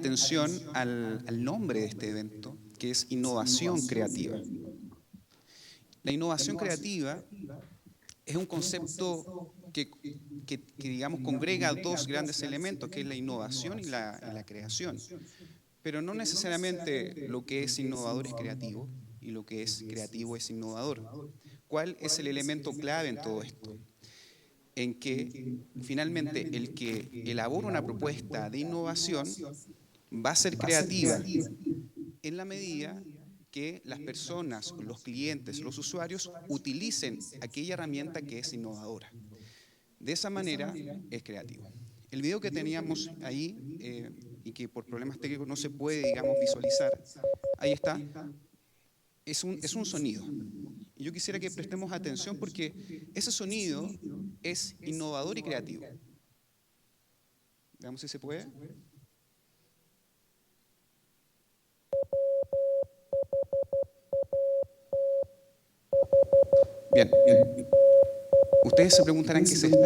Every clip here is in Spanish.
atención al nombre de este evento, que es innovación creativa. La innovación creativa es un concepto digamos, congrega dos grandes elementos, que es la innovación y la creación. Pero no necesariamente lo que es innovador es creativo y lo que es creativo es innovador. ¿Cuál es el elemento clave en todo esto? En que finalmente el que elabora una propuesta de innovación va a ser creativa en la medida que las personas, los clientes, los usuarios utilicen aquella herramienta que es innovadora. De esa manera es creativo. El video que teníamos ahí y que por problemas técnicos no se puede, digamos, visualizar, ahí está, es un sonido. Y yo quisiera que prestemos atención porque ese sonido es innovador y creativo. Veamos si se puede. Bien. Ustedes se preguntarán qué es esto.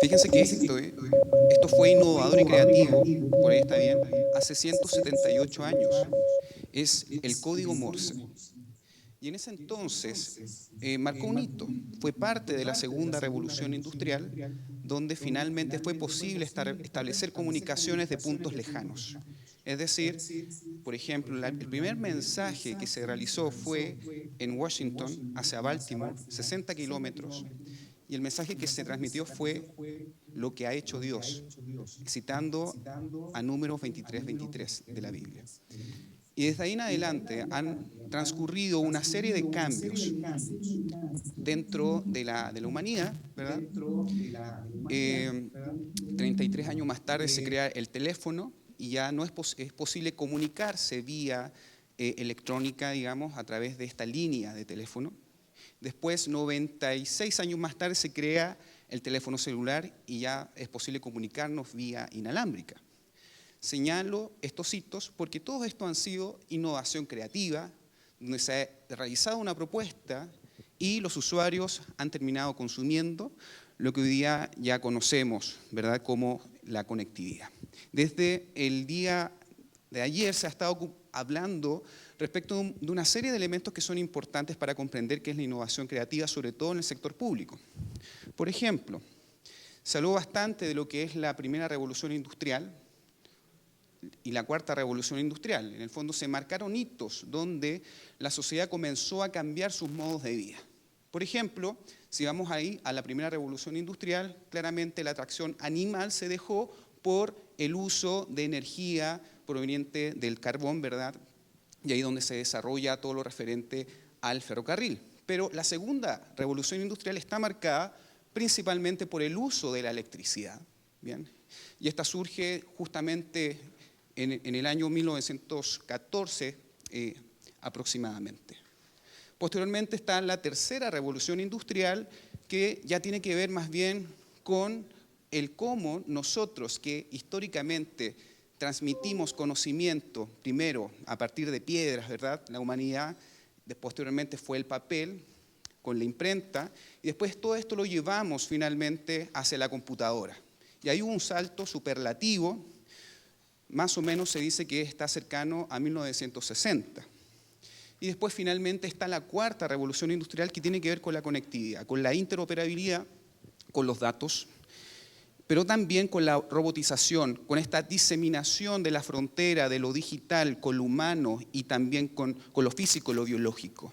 Fíjense que esto fue innovador y creativo, por ahí está bien, hace 178 años. Es el código Morse. Y en ese entonces marcó un hito. Fue parte de la segunda revolución industrial, donde finalmente fue posible establecer comunicaciones de puntos lejanos. Es decir, por ejemplo, el primer mensaje que se realizó fue en Washington hacia Baltimore, 60 kilómetros, y el mensaje que se transmitió fue lo que ha hecho Dios, citando a Números 23:23 de la Biblia. Y desde ahí en adelante han transcurrido una serie de cambios dentro de la humanidad, ¿verdad? 33 años más tarde se crea el teléfono y ya no es posible comunicarse vía electrónica, digamos, a través de esta línea de teléfono. Después, 96 años más tarde, se crea el teléfono celular y ya es posible comunicarnos vía inalámbrica. Señalo estos hitos porque todos estos han sido innovación creativa, donde se ha realizado una propuesta y los usuarios han terminado consumiendo lo que hoy día ya conocemos, ¿verdad?, como la conectividad. Desde el día de ayer se ha estado hablando respecto de una serie de elementos que son importantes para comprender qué es la innovación creativa, sobre todo en el sector público. Por ejemplo, se habló bastante de lo que es la primera revolución industrial y la cuarta revolución industrial. En el fondo se marcaron hitos donde la sociedad comenzó a cambiar sus modos de vida. Por ejemplo, si vamos ahí a la primera revolución industrial, claramente la atracción animal se dejó por el uso de energía proveniente del carbón, ¿verdad? Y ahí donde se desarrolla todo lo referente al ferrocarril. Pero la segunda revolución industrial está marcada principalmente por el uso de la electricidad, ¿bien? Y esta surge justamente en el año 1914 aproximadamente. Posteriormente está la tercera revolución industrial, que ya tiene que ver más bien con el cómo nosotros, que históricamente transmitimos conocimiento, primero a partir de piedras, ¿verdad?, la humanidad, posteriormente fue el papel, con la imprenta, y después todo esto lo llevamos finalmente hacia la computadora. Y hay un salto superlativo, más o menos se dice que está cercano a 1960. Y después finalmente está la cuarta revolución industrial, que tiene que ver con la conectividad, con la interoperabilidad, con los datos, pero también con la robotización, con esta diseminación de la frontera de lo digital con lo humano y también con lo físico, lo biológico.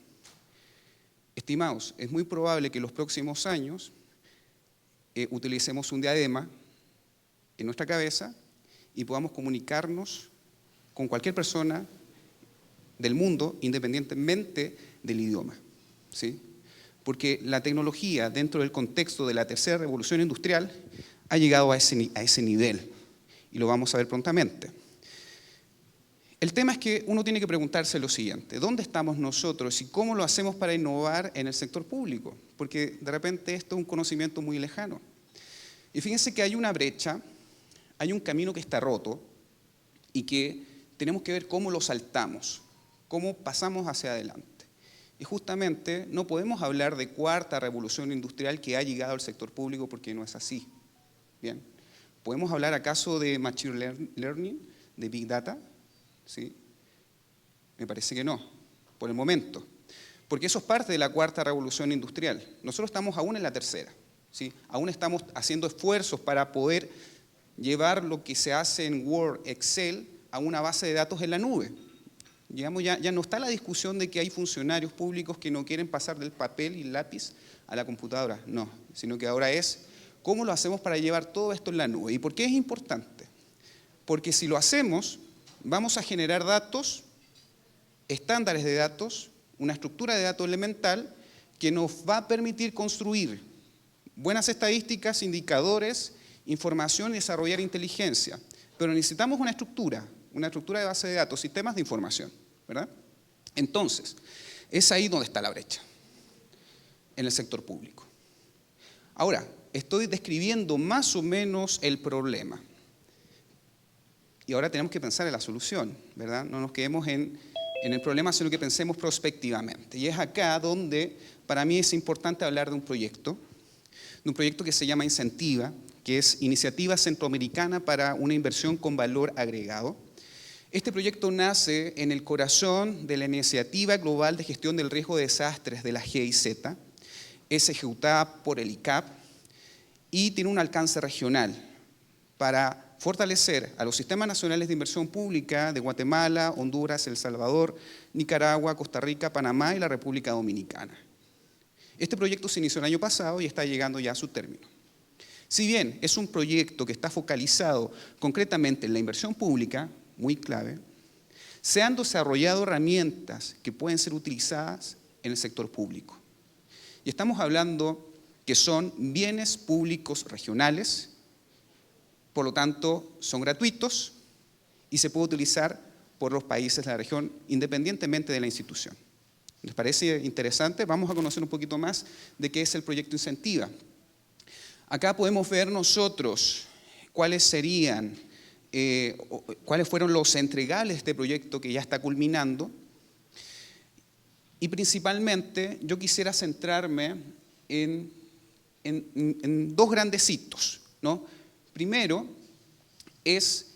Estimados, es muy probable que en los próximos años utilicemos un diadema en nuestra cabeza y podamos comunicarnos con cualquier persona del mundo, independientemente del idioma, ¿sí? Porque la tecnología, dentro del contexto de la tercera revolución industrial, ha llegado a ese nivel, y lo vamos a ver prontamente. El tema es que uno tiene que preguntarse lo siguiente: ¿dónde estamos nosotros y cómo lo hacemos para innovar en el sector público? Porque de repente esto es un conocimiento muy lejano. Y fíjense que hay una brecha, hay un camino que está roto y que tenemos que ver cómo lo saltamos, cómo pasamos hacia adelante. Y justamente no podemos hablar de cuarta revolución industrial que ha llegado al sector público, porque no es así. Bien. ¿Podemos hablar acaso de Machine Learning, de Big Data? ¿Sí? Me parece que no, por el momento. Porque eso es parte de la cuarta revolución industrial. Nosotros estamos aún en la tercera. ¿Sí? Aún estamos haciendo esfuerzos para poder llevar lo que se hace en Word, Excel, a una base de datos en la nube. Digamos, ya no está la discusión de que hay funcionarios públicos que no quieren pasar del papel y lápiz a la computadora. No, sino que ahora es cómo lo hacemos para llevar todo esto en la nube. ¿Y por qué es importante? Porque si lo hacemos, vamos a generar datos, estándares de datos, una estructura de datos elemental que nos va a permitir construir buenas estadísticas, indicadores, información y desarrollar inteligencia. Pero necesitamos una estructura de base de datos, sistemas de información, ¿verdad? Entonces, es ahí donde está la brecha, en el sector público. Ahora, estoy describiendo más o menos el problema. Y ahora tenemos que pensar en la solución, ¿verdad? No nos quedemos en el problema, sino que pensemos prospectivamente. Y es acá donde para mí es importante hablar de un proyecto que se llama Incentiva, que es Iniciativa Centroamericana para una Inversión con Valor Agregado. Este proyecto nace en el corazón de la Iniciativa Global de Gestión del Riesgo de Desastres de la GIZ, es ejecutada por el ICAP y tiene un alcance regional para fortalecer a los sistemas nacionales de inversión pública de Guatemala, Honduras, El Salvador, Nicaragua, Costa Rica, Panamá y la República Dominicana. Este proyecto se inició el año pasado y está llegando ya a su término. Si bien es un proyecto que está focalizado concretamente en la inversión pública, muy clave, se han desarrollado herramientas que pueden ser utilizadas en el sector público. Y estamos hablando que son bienes públicos regionales, por lo tanto son gratuitos y se puede utilizar por los países de la región independientemente de la institución. ¿Les parece interesante? Vamos a conocer un poquito más de qué es el proyecto Incentiva. Acá podemos ver nosotros cuáles fueron los entregables de este proyecto que ya está culminando. Y principalmente yo quisiera centrarme en dos grandes hitos, ¿no? Primero es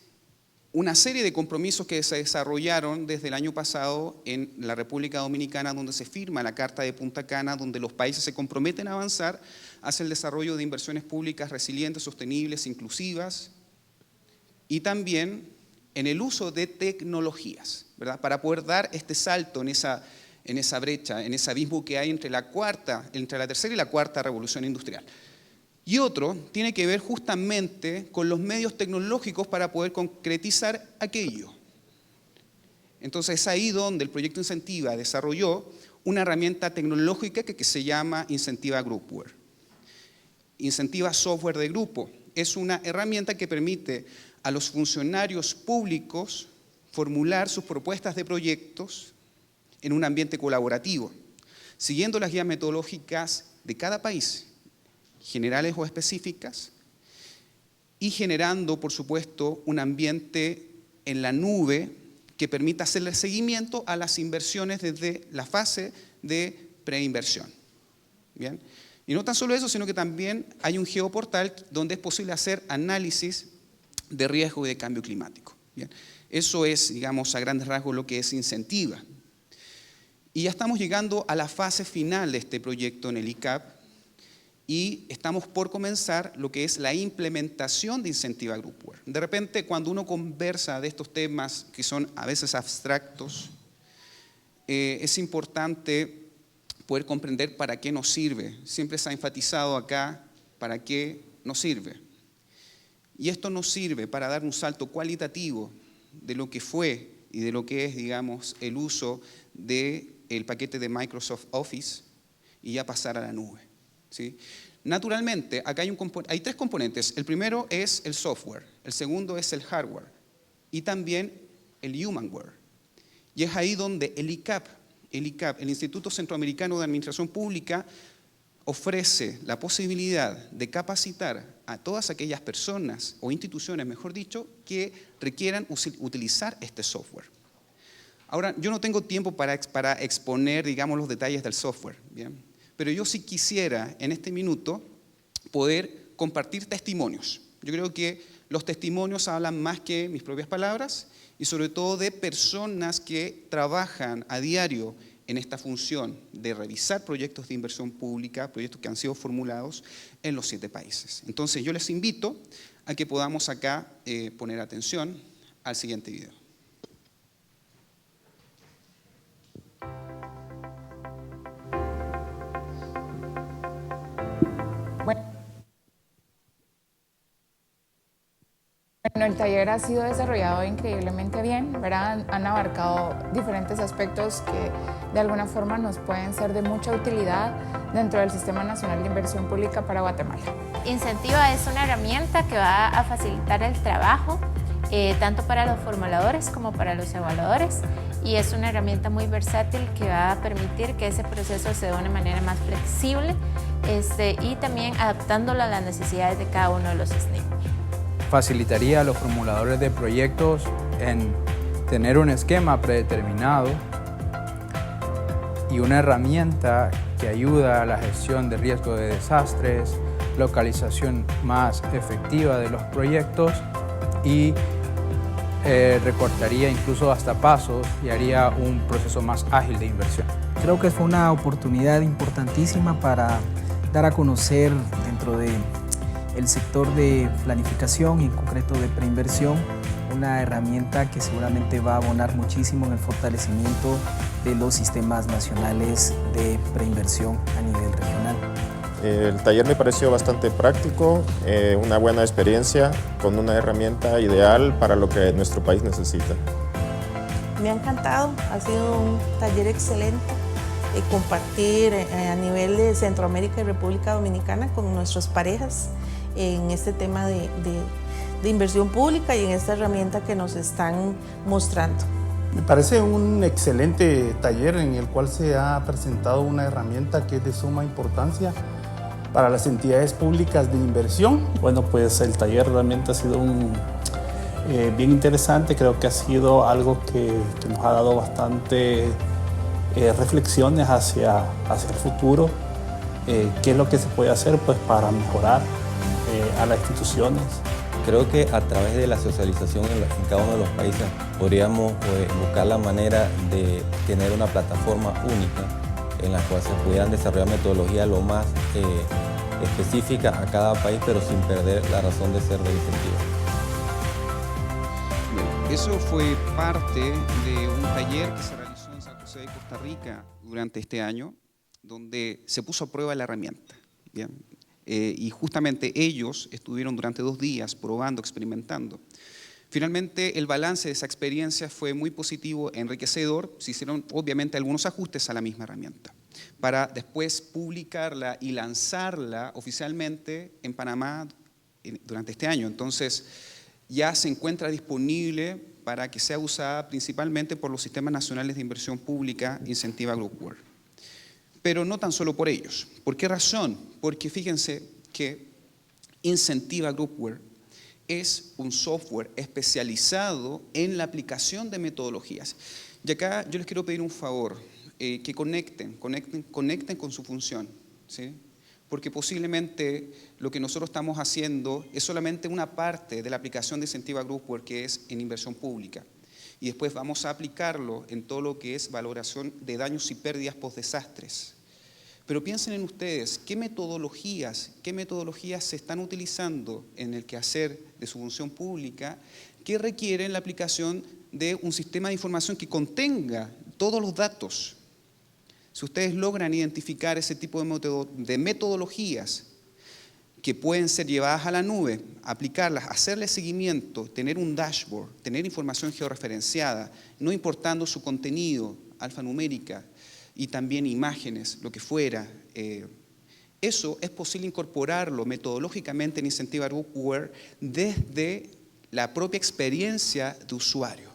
una serie de compromisos que se desarrollaron desde el año pasado en la República Dominicana, donde se firma la Carta de Punta Cana, donde los países se comprometen a avanzar hacia el desarrollo de inversiones públicas resilientes, sostenibles, inclusivas, y también en el uso de tecnologías, ¿verdad? Para poder dar este salto en esa brecha, en ese abismo que hay entre la tercera y la cuarta revolución industrial. Y otro tiene que ver justamente con los medios tecnológicos para poder concretizar aquello. Entonces es ahí donde el proyecto Incentiva desarrolló una herramienta tecnológica que se llama Incentiva Groupware. Incentiva Software de Grupo es una herramienta que permite a los funcionarios públicos formular sus propuestas de proyectos en un ambiente colaborativo, siguiendo las guías metodológicas de cada país, generales o específicas, y generando, por supuesto, un ambiente en la nube que permita hacerle seguimiento a las inversiones desde la fase de preinversión. ¿Bien? Y no tan solo eso, sino que también hay un geoportal donde es posible hacer análisis de riesgo y de cambio climático. ¿Bien? Eso es, digamos, a grandes rasgos lo que es Incentiva. Y ya estamos llegando a la fase final de este proyecto en el ICAP, y estamos por comenzar lo que es la implementación de Incentiva Groupware. De repente, cuando uno conversa de estos temas que son a veces abstractos, es importante poder comprender para qué nos sirve. Siempre se ha enfatizado acá para qué nos sirve. Y esto nos sirve para dar un salto cualitativo de lo que fue y de lo que es, digamos, el uso del paquete de Microsoft Office y ya pasar a la nube. ¿Sí? Naturalmente, acá hay tres componentes. El primero es el software, el segundo es el hardware y también el humanware. Y es ahí donde el ICAP, el Instituto Centroamericano de Administración Pública, ofrece la posibilidad de capacitar a todas aquellas personas o instituciones, mejor dicho, que requieran utilizar este software. Ahora, yo no tengo tiempo para exponer, digamos, los detalles del software, ¿bien? Pero yo sí quisiera, en este minuto, poder compartir testimonios. Yo creo que Los testimonios hablan más que mis propias palabras y sobre todo de personas que trabajan a diario en esta función de revisar proyectos de inversión pública, proyectos que han sido formulados en los 7 países. Entonces yo les invito a que podamos acá poner atención al siguiente video. Bueno, el taller ha sido desarrollado increíblemente bien, ¿verdad? Han abarcado diferentes aspectos que de alguna forma nos pueden ser de mucha utilidad dentro del Sistema Nacional de Inversión Pública para Guatemala. Incentiva es una herramienta que va a facilitar el trabajo tanto para los formuladores como para los evaluadores, y es una herramienta muy versátil que va a permitir que ese proceso se dé de una manera más flexible y también adaptándolo a las necesidades de cada uno de los SNI. Facilitaría a los formuladores de proyectos en tener un esquema predeterminado y una herramienta que ayuda a la gestión de riesgo de desastres, localización más efectiva de los proyectos y recortaría incluso hasta pasos y haría un proceso más ágil de inversión. Creo que fue una oportunidad importantísima para dar a conocer dentro del sector de planificación y en concreto de preinversión una herramienta que seguramente va a abonar muchísimo en el fortalecimiento de los sistemas nacionales de preinversión a nivel regional. El taller me pareció bastante práctico, una buena experiencia con una herramienta ideal para lo que nuestro país necesita. Me ha encantado, ha sido un taller excelente. Compartir a nivel de Centroamérica y República Dominicana con nuestras parejas en este tema de inversión pública y en esta herramienta que nos están mostrando. Me parece un excelente taller en el cual se ha presentado una herramienta que es de suma importancia para las entidades públicas de inversión. Bueno, pues el taller realmente ha sido bien interesante. Creo que ha sido algo que nos ha dado bastante reflexiones hacia el futuro. ¿Qué es lo que se puede hacer pues, para mejorar a las instituciones? Creo que a través de la socialización en cada uno de los países podríamos buscar la manera de tener una plataforma única en la cual se pudieran desarrollar metodologías lo más específica a cada país, pero sin perder la razón de ser del incentivo. Eso fue parte de un taller que se realizó en San José de Costa Rica durante este año, donde se puso a prueba la herramienta. ¿Bien? Y justamente ellos estuvieron durante 2 días probando, experimentando. Finalmente, el balance de esa experiencia fue muy positivo, enriquecedor. Se hicieron obviamente algunos ajustes a la misma herramienta para después publicarla y lanzarla oficialmente en Panamá durante este año. Entonces, ya se encuentra disponible para que sea usada principalmente por los sistemas nacionales de inversión pública Incentiva Groupware. Pero no tan solo por ellos. ¿Por qué razón? Porque fíjense que Incentiva Groupware es un software especializado en la aplicación de metodologías. Y acá yo les quiero pedir un favor, que conecten con su función, ¿sí? Porque posiblemente lo que nosotros estamos haciendo es solamente una parte de la aplicación de Incentiva Groupware, que es en inversión pública. Y después vamos a aplicarlo en todo lo que es valoración de daños y pérdidas post-desastres. Pero piensen en ustedes, ¿qué metodologías se están utilizando en el quehacer de su función pública que requieren la aplicación de un sistema de información que contenga todos los datos? Si ustedes logran identificar ese tipo de metodologías que pueden ser llevadas a la nube, aplicarlas, hacerle seguimiento, tener un dashboard, tener información georreferenciada, no importando su contenido, alfanumérica, y también imágenes, lo que fuera. Eso es posible incorporarlo metodológicamente en Incentiva Groupware desde la propia experiencia de usuario,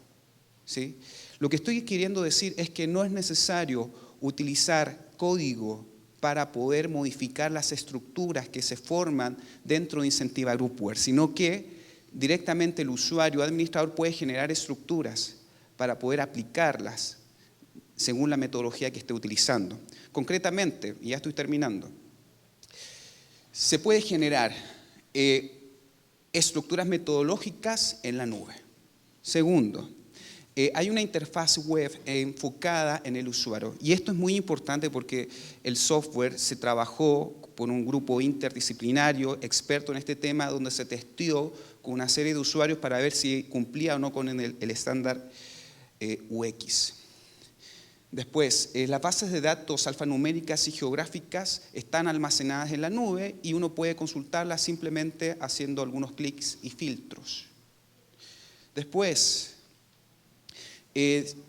¿sí? Lo que estoy queriendo decir es que no es necesario utilizar código para poder modificar las estructuras que se forman dentro de Incentiva Groupware, sino que directamente el usuario administrador puede generar estructuras para poder aplicarlas según la metodología que esté utilizando. Concretamente, y ya estoy terminando, se puede generar estructuras metodológicas en la nube. Segundo, hay una interfaz web enfocada en el usuario. Y esto es muy importante porque el software se trabajó por un grupo interdisciplinario, experto en este tema, donde se testeó con una serie de usuarios para ver si cumplía o no con el estándar UX. Después, las bases de datos alfanuméricas y geográficas están almacenadas en la nube y uno puede consultarlas simplemente haciendo algunos clics y filtros. Después,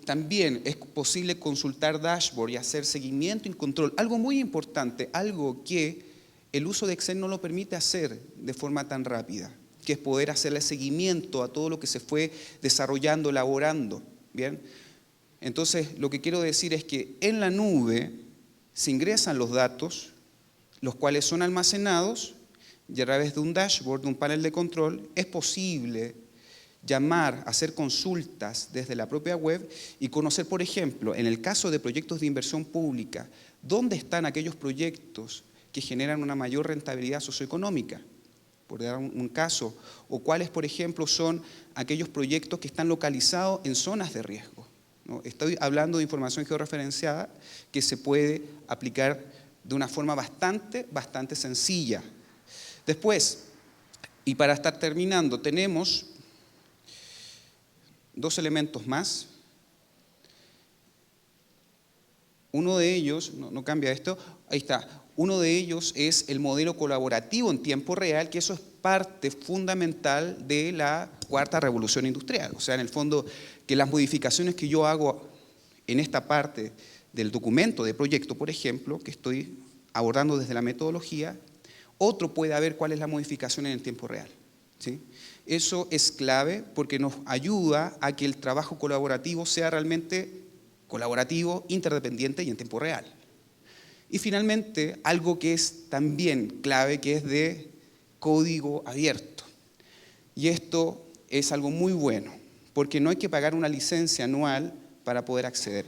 también es posible consultar dashboard y hacer seguimiento y control. Algo muy importante, algo que el uso de Excel no lo permite hacer de forma tan rápida, que es poder hacerle seguimiento a todo lo que se fue desarrollando, elaborando. ¿Bien? Entonces, lo que quiero decir es que en la nube se ingresan los datos, los cuales son almacenados, y a través de un dashboard, de un panel de control, es posible llamar, hacer consultas desde la propia web y conocer, por ejemplo, en el caso de proyectos de inversión pública, dónde están aquellos proyectos que generan una mayor rentabilidad socioeconómica, por dar un caso, o cuáles, por ejemplo, son aquellos proyectos que están localizados en zonas de riesgo, ¿no? Estoy hablando de información georreferenciada que se puede aplicar de una forma bastante sencilla. Después, y para estar terminando, tenemos dos elementos más. Uno de ellos, no cambia esto, ahí está. Uno de ellos es el modelo colaborativo en tiempo real, que eso es parte fundamental de la cuarta revolución industrial. O sea, en el fondo, que las modificaciones que yo hago en esta parte del documento de proyecto, por ejemplo, que estoy abordando desde la metodología, otro puede ver cuál es la modificación en el tiempo real, ¿sí? Eso es clave porque nos ayuda a que el trabajo colaborativo sea realmente colaborativo, interdependiente y en tiempo real. Y finalmente, algo que es también clave, que es de código abierto. Y esto es algo muy bueno, porque no hay que pagar una licencia anual para poder acceder.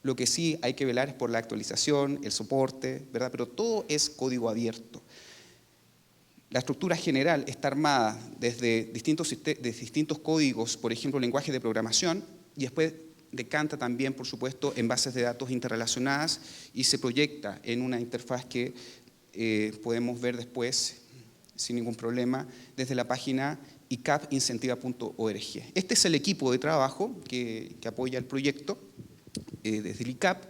Lo que sí hay que velar es por la actualización, el soporte, ¿verdad? Pero todo es código abierto. La estructura general está armada desde distintos códigos, por ejemplo, lenguaje de programación, y después decanta también, por supuesto, en bases de datos interrelacionadas y se proyecta en una interfaz que podemos ver después, sin ningún problema, desde la página icapincentiva.org. Este es el equipo de trabajo que apoya el proyecto desde el ICAP.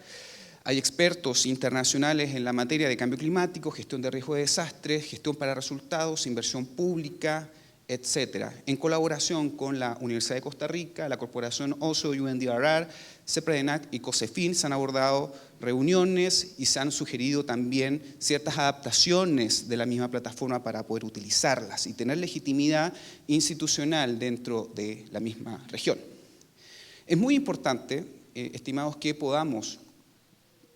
Hay expertos internacionales en la materia de cambio climático, gestión de riesgo de desastres, gestión para resultados, inversión pública, etcétera. En colaboración con la Universidad de Costa Rica, la Corporación OSO, UNDRR, CEPRENAC y COSEFIN se han abordado reuniones y se han sugerido también ciertas adaptaciones de la misma plataforma para poder utilizarlas y tener legitimidad institucional dentro de la misma región. Es muy importante, estimados, que podamos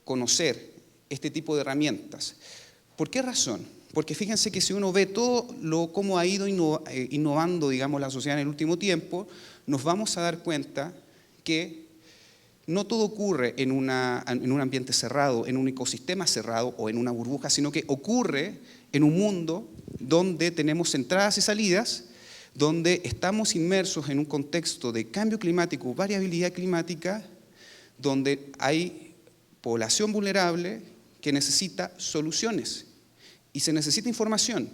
conocer este tipo de herramientas. ¿Por qué razón? Porque fíjense que si uno ve todo cómo ha ido innovando, digamos, la sociedad en el último tiempo, nos vamos a dar cuenta que no todo ocurre en un ambiente cerrado, en un ecosistema cerrado o en una burbuja, sino que ocurre en un mundo donde tenemos entradas y salidas, donde estamos inmersos en un contexto de cambio climático, variabilidad climática, donde hay población vulnerable que necesita soluciones y se necesita información.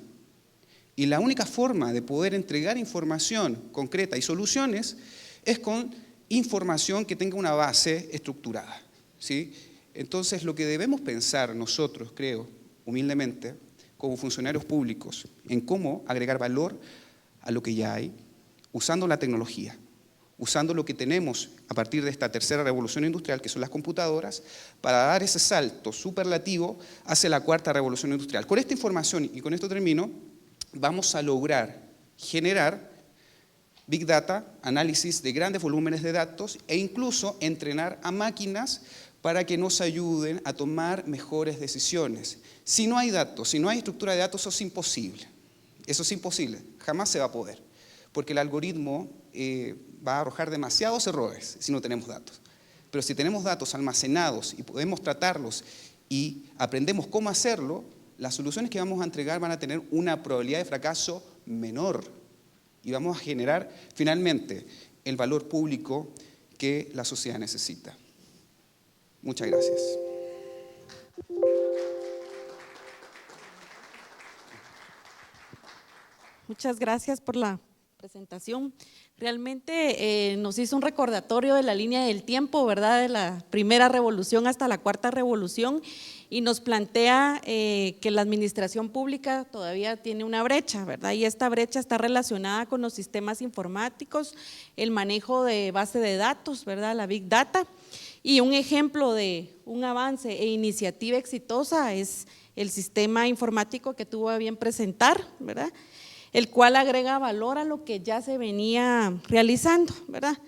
Y la única forma de poder entregar información concreta y soluciones es con información que tenga una base estructurada, ¿sí? Entonces, lo que debemos pensar nosotros, creo, humildemente, como funcionarios públicos, en cómo agregar valor a lo que ya hay, usando la tecnología, usando lo que tenemos a partir de esta tercera revolución industrial, que son las computadoras, para dar ese salto superlativo hacia la cuarta revolución industrial. Con esta información, y con esto termino, vamos a lograr generar Big Data, análisis de grandes volúmenes de datos e incluso entrenar a máquinas para que nos ayuden a tomar mejores decisiones. Si no hay datos, si no hay estructura de datos, eso es imposible. Eso es imposible, jamás se va a poder, porque el algoritmo va a arrojar demasiados errores si no tenemos datos. Pero si tenemos datos almacenados y podemos tratarlos y aprendemos cómo hacerlo, las soluciones que vamos a entregar van a tener una probabilidad de fracaso menor y vamos a generar finalmente el valor público que la sociedad necesita. Muchas gracias. Muchas gracias por la presentación. Realmente nos hizo un recordatorio de la línea del tiempo, ¿verdad? De la primera revolución hasta la cuarta revolución, y nos plantea que la administración pública todavía tiene una brecha, ¿verdad? Y esta brecha está relacionada con los sistemas informáticos, el manejo de base de datos, ¿verdad? La Big Data. Y un ejemplo de un avance e iniciativa exitosa es el sistema informático que tuvo a bien presentar, ¿verdad? El cual agrega valor a lo que ya se venía realizando, ¿verdad?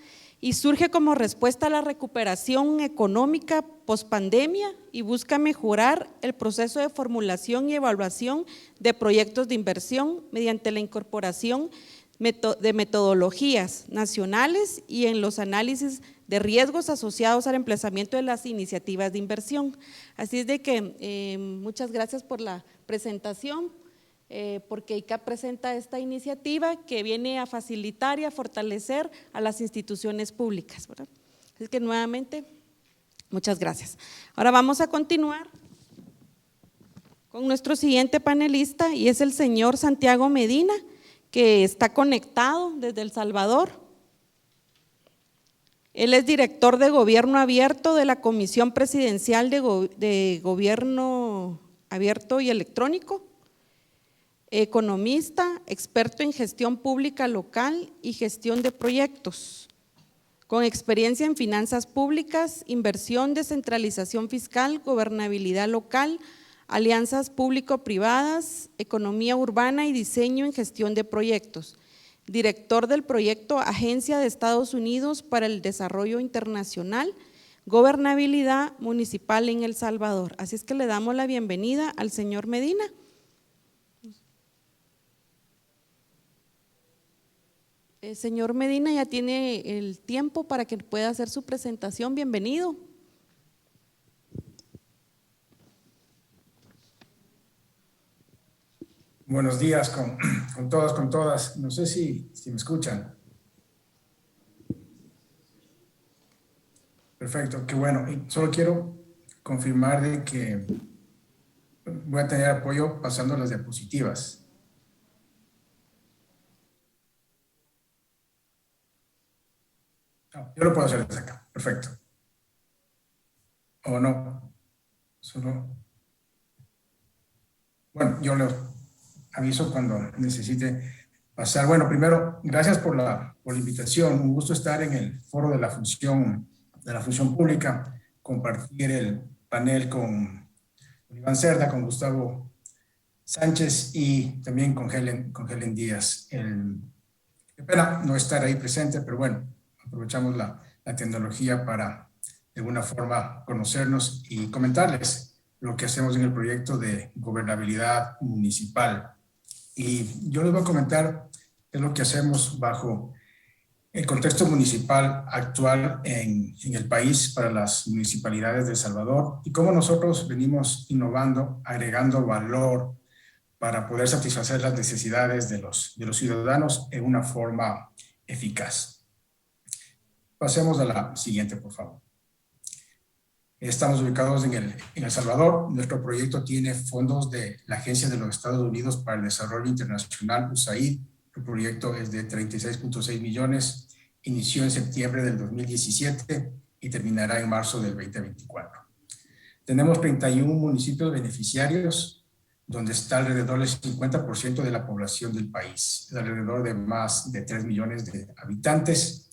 Y surge como respuesta a la recuperación económica pospandemia y busca mejorar el proceso de formulación y evaluación de proyectos de inversión mediante la incorporación de metodologías nacionales y en los análisis de riesgos asociados al emplazamiento de las iniciativas de inversión. Así es de que muchas gracias por la presentación. Porque ICAP presenta esta iniciativa que viene a facilitar y a fortalecer a las instituciones públicas, ¿verdad? Así que nuevamente, muchas gracias. Ahora vamos a continuar con nuestro siguiente panelista y es el señor Santiago Medina, que está conectado desde El Salvador. Él es director de Gobierno Abierto de la Comisión Presidencial de Gobierno Abierto y Electrónico, economista, experto en gestión pública local y gestión de proyectos, con experiencia en finanzas públicas, inversión, descentralización fiscal, gobernabilidad local, alianzas público-privadas, economía urbana y diseño en gestión de proyectos. Director del proyecto Agencia de Estados Unidos para el Desarrollo Internacional, Gobernabilidad Municipal en El Salvador. Así es que le damos la bienvenida al señor Medina. Señor Medina, ya tiene el tiempo para que pueda hacer su presentación. Bienvenido. Buenos días con todos, con todas. No sé si me escuchan. Perfecto, qué bueno. Y solo quiero confirmar de que voy a tener apoyo pasando las diapositivas. No, yo lo puedo hacer desde acá, perfecto. ¿O no? Solo… Bueno, yo le aviso cuando necesite pasar. Bueno, primero, gracias por la invitación. Un gusto estar en el foro de la función pública, compartir el panel con Iván Cerda, con Gustavo Sánchez y también con Helen Díaz. Qué pena no estar ahí presente, pero bueno, aprovechamos la tecnología para de alguna forma conocernos y comentarles lo que hacemos en el proyecto de gobernabilidad municipal. Y yo les voy a comentar qué es lo que hacemos bajo el contexto municipal actual en el país para las municipalidades de El Salvador y cómo nosotros venimos innovando, agregando valor para poder satisfacer las necesidades de los ciudadanos en una forma eficaz. Pasemos a la siguiente, por favor. Estamos ubicados en El Salvador. Nuestro proyecto tiene fondos de la Agencia de los Estados Unidos para el Desarrollo Internacional, USAID. El proyecto es de 36.6 millones, inició en septiembre del 2017 y terminará en marzo del 2024. Tenemos 31 municipios beneficiarios, donde está alrededor del 50% de la población del país, alrededor de más de 3 millones de habitantes.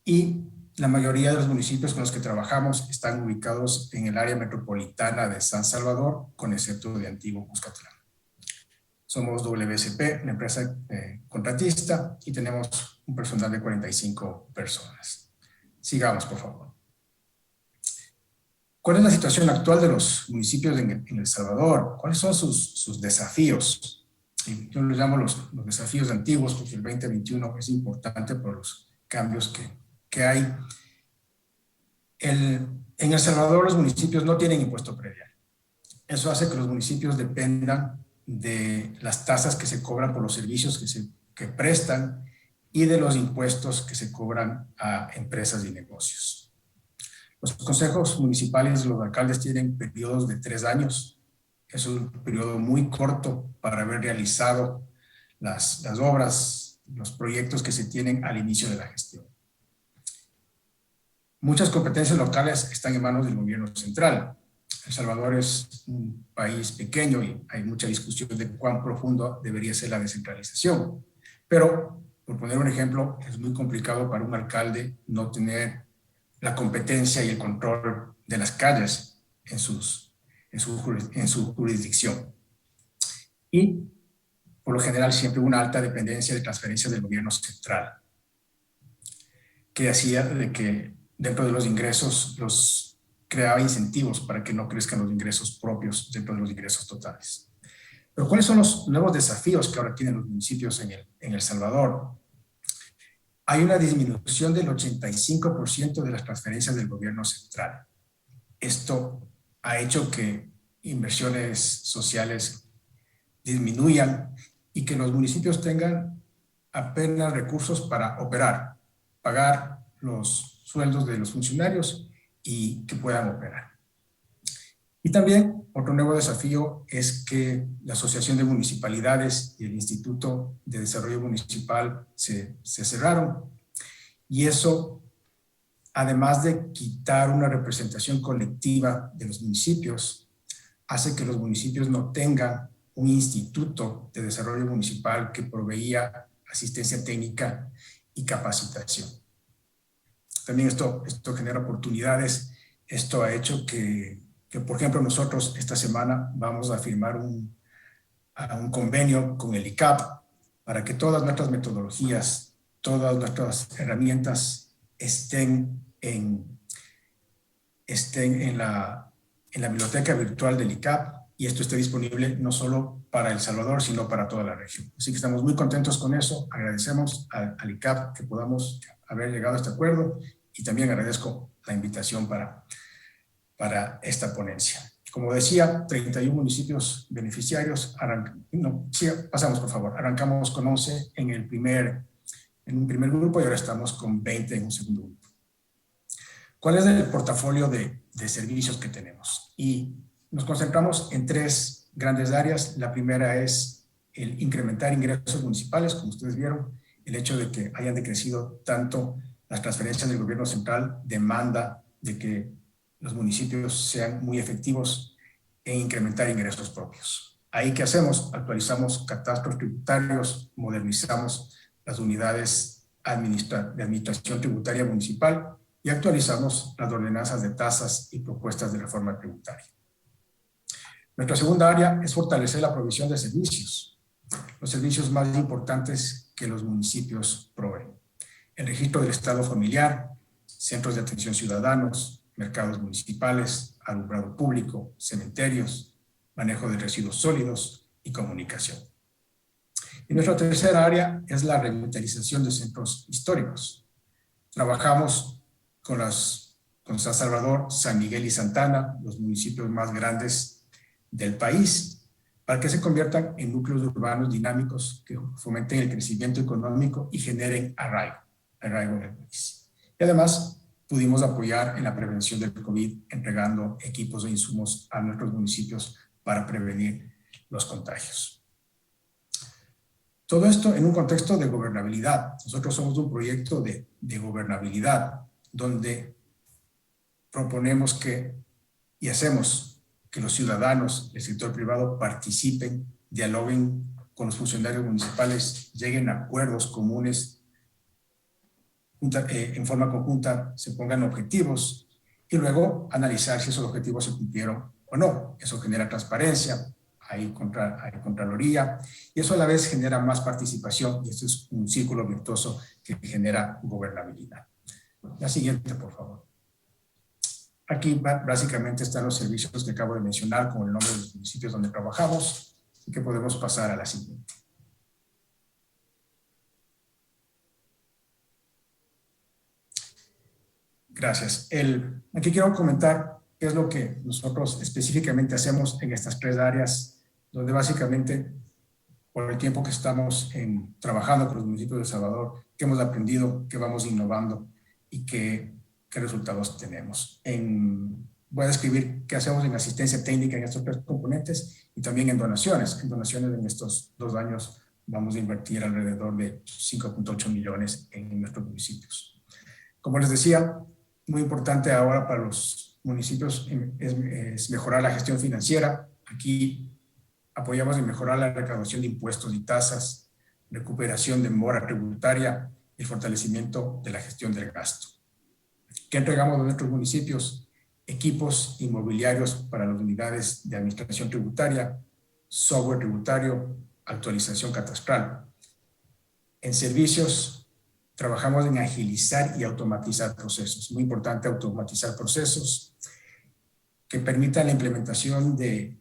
Y la mayoría de los municipios con los que trabajamos están ubicados en el área metropolitana de San Salvador, con excepto de Antiguo Cuscatlán. Somos WSP, una empresa contratista, y tenemos un personal de 45 personas. Sigamos, por favor. ¿Cuál es la situación actual de los municipios en El Salvador? ¿Cuáles son sus desafíos? Y yo los llamo los desafíos antiguos, porque el 2021 es importante por los cambios que hay. En El Salvador los municipios no tienen impuesto predial. Eso hace que los municipios dependan de las tasas que se cobran por los servicios que prestan y de los impuestos que se cobran a empresas y negocios. Los consejos municipales y los alcaldes tienen periodos de 3 años. Es un periodo muy corto para haber realizado las obras, los proyectos que se tienen al inicio de la gestión. Muchas competencias locales están en manos del gobierno central. El Salvador es un país pequeño y hay mucha discusión de cuán profundo debería ser la descentralización. Pero, por poner un ejemplo, es muy complicado para un alcalde no tener la competencia y el control de las calles en su jurisdicción. Y, por lo general, siempre una alta dependencia de transferencias del gobierno central, que hacía de que dentro de los ingresos los creaba incentivos para que no crezcan los ingresos propios dentro de los ingresos totales. Pero ¿cuáles son los nuevos desafíos que ahora tienen los municipios en El Salvador? Hay una disminución del 85% de las transferencias del gobierno central. Esto ha hecho que inversiones sociales disminuyan y que los municipios tengan apenas recursos para operar, pagar los sueldos de los funcionarios y que puedan operar. Y también otro nuevo desafío es que la Asociación de Municipalidades y el Instituto de Desarrollo Municipal se cerraron, y eso, además de quitar una representación colectiva de los municipios, hace que los municipios no tengan un instituto de desarrollo municipal que proveía asistencia técnica y capacitación. También esto genera oportunidades. Esto ha hecho que, por ejemplo, nosotros esta semana vamos a firmar un convenio con el ICAP para que todas nuestras metodologías, todas nuestras herramientas estén en la biblioteca virtual del ICAP, y esto esté disponible no solo para El Salvador, sino para toda la región. Así que estamos muy contentos con eso. Agradecemos al ICAP que podamos haber llegado a este acuerdo, y también agradezco la invitación para esta ponencia. Como decía, 31 municipios beneficiarios. Pasamos, por favor. Arrancamos con 11 en un primer grupo y ahora estamos con 20 en un segundo grupo. ¿Cuál es el portafolio de servicios que tenemos? Y nos concentramos en 3 grandes áreas. La primera es el incrementar ingresos municipales, como ustedes vieron. El hecho de que hayan decrecido tanto las transferencias del gobierno central demanda de que los municipios sean muy efectivos en incrementar ingresos propios. Ahí, ¿qué hacemos? Actualizamos catastros tributarios, modernizamos las unidades de administración tributaria municipal y actualizamos las ordenanzas de tasas y propuestas de reforma tributaria. Nuestra segunda área es fortalecer la provisión de servicios, los servicios más importantes que los municipios proveen. El registro del estado familiar, centros de atención ciudadanos, mercados municipales, alumbrado público, cementerios, manejo de residuos sólidos y comunicación. Y nuestra tercera área es la revitalización de centros históricos. Trabajamos con San Salvador, San Miguel y Santana, los municipios más grandes del país, para que se conviertan en núcleos urbanos dinámicos que fomenten el crecimiento económico y generen arraigo en el país. Y además, pudimos apoyar en la prevención del COVID entregando equipos e insumos a nuestros municipios para prevenir los contagios. Todo esto en un contexto de gobernabilidad. Nosotros somos un proyecto de gobernabilidad donde proponemos y hacemos que los ciudadanos, el sector privado participen, dialoguen con los funcionarios municipales, lleguen a acuerdos comunes, en forma conjunta se pongan objetivos y luego analizar si esos objetivos se cumplieron o no. Eso genera transparencia, hay contraloría y eso a la vez genera más participación, y esto es un círculo virtuoso que genera gobernabilidad. La siguiente, por favor. Aquí básicamente están los servicios que acabo de mencionar con el nombre de los municipios donde trabajamos, y que podemos pasar a la siguiente. Gracias. Aquí quiero comentar qué es lo que nosotros específicamente hacemos en estas 3 áreas donde básicamente por el tiempo que estamos trabajando con los municipios de El Salvador, qué hemos aprendido, qué vamos innovando y qué resultados tenemos. Voy a describir qué hacemos en asistencia técnica en estos 3 componentes y también en donaciones. En donaciones en estos 2 años vamos a invertir alrededor de 5.8 millones en nuestros municipios. Como les decía, muy importante ahora para los municipios es mejorar la gestión financiera. Aquí apoyamos en mejorar la recaudación de impuestos y tasas, recuperación de mora tributaria y fortalecimiento de la gestión del gasto. ¿Qué entregamos a nuestros municipios? Equipos inmobiliarios para las unidades de administración tributaria, software tributario, actualización catastral. En servicios, trabajamos en agilizar y automatizar procesos. Muy importante automatizar procesos que permitan la implementación de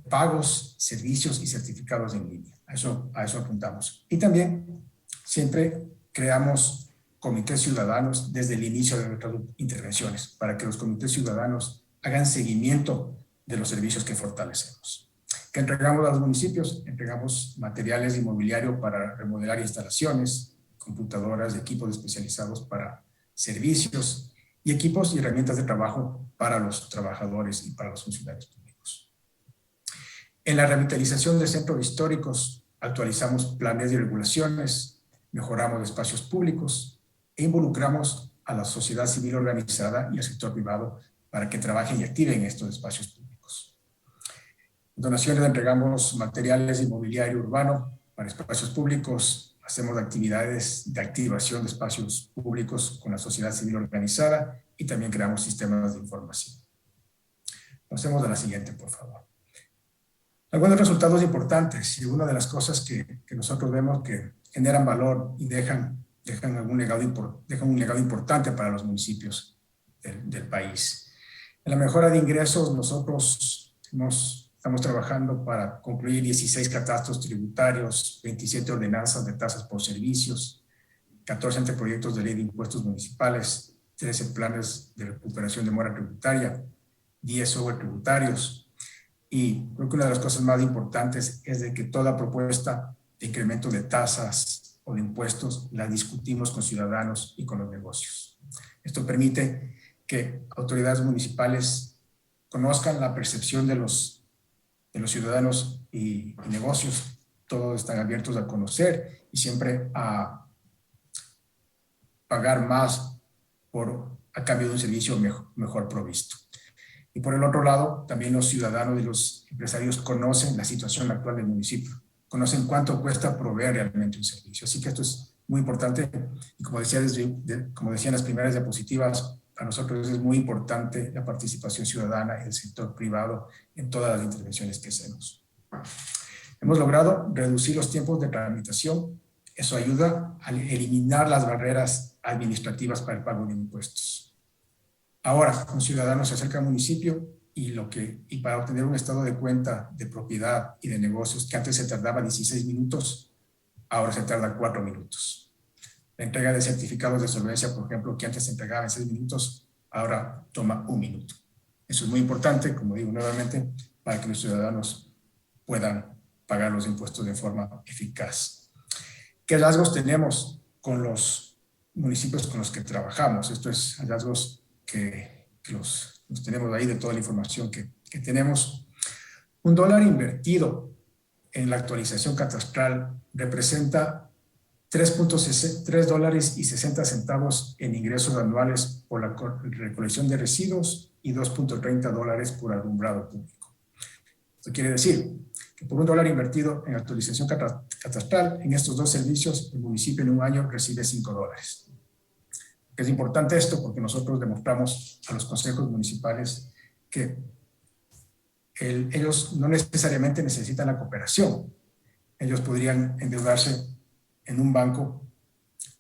pagos, servicios y certificados en línea. A eso apuntamos. Y también siempre creamos comités ciudadanos desde el inicio de nuestras intervenciones para que los comités ciudadanos hagan seguimiento de los servicios que fortalecemos. ¿Qué entregamos a los municipios? Entregamos materiales de inmobiliario para remodelar instalaciones, computadoras, equipos especializados para servicios y equipos y herramientas de trabajo para los trabajadores y para los funcionarios públicos. En la revitalización de centros históricos actualizamos planes y regulaciones, mejoramos espacios públicos e involucramos a la sociedad civil organizada y al sector privado para que trabajen y activen estos espacios públicos. En donaciones entregamos materiales de inmobiliario urbano para espacios públicos, hacemos actividades de activación de espacios públicos con la sociedad civil organizada y también creamos sistemas de información. Pasemos a la siguiente, por favor. Algunos resultados importantes y una de las cosas que nosotros vemos que generan valor y dejan un legado importante para los municipios del país. En la mejora de ingresos, nosotros estamos trabajando para concluir 16 catastros tributarios, 27 ordenanzas de tasas por servicios, 14 anteproyectos de ley de impuestos municipales, 13 planes de recuperación de mora tributaria, 10 software tributarios. Y creo que una de las cosas más importantes es de que toda propuesta de incremento de tasas o de impuestos la discutimos con ciudadanos y con los negocios. Esto permite que autoridades municipales conozcan la percepción de los ciudadanos y negocios. Todos están abiertos a conocer y siempre a pagar más a cambio de un servicio mejor provisto. Y por el otro lado, también los ciudadanos y los empresarios conocen la situación actual del municipio, conocen cuánto cuesta proveer realmente un servicio. Así que esto es muy importante y como decía en las primeras diapositivas, para nosotros es muy importante la participación ciudadana y del sector privado en todas las intervenciones que hacemos. Hemos logrado reducir los tiempos de tramitación. Eso ayuda a eliminar las barreras administrativas para el pago de impuestos. Ahora, un ciudadano se acerca al municipio y para obtener un estado de cuenta de propiedad y de negocios que antes se tardaba 16 minutos, ahora se tarda 4 minutos. La entrega de certificados de solvencia, por ejemplo, que antes se entregaba en 6 minutos, ahora toma 1 minuto. Eso es muy importante, como digo nuevamente, para que los ciudadanos puedan pagar los impuestos de forma eficaz. ¿Qué hallazgos tenemos con los municipios con los que trabajamos? Esto es hallazgos que los tenemos ahí de toda la información que tenemos. $1 invertido en la actualización catastral representa $3.60 en ingresos anuales por la recolección de residuos y $2.30 por alumbrado público. Esto quiere decir que por $1 invertido en actualización catastral, en estos 2 servicios, el municipio en un año recibe $5. Es importante esto porque nosotros demostramos a los consejos municipales que ellos no necesariamente necesitan la cooperación. Ellos podrían endeudarse en un banco,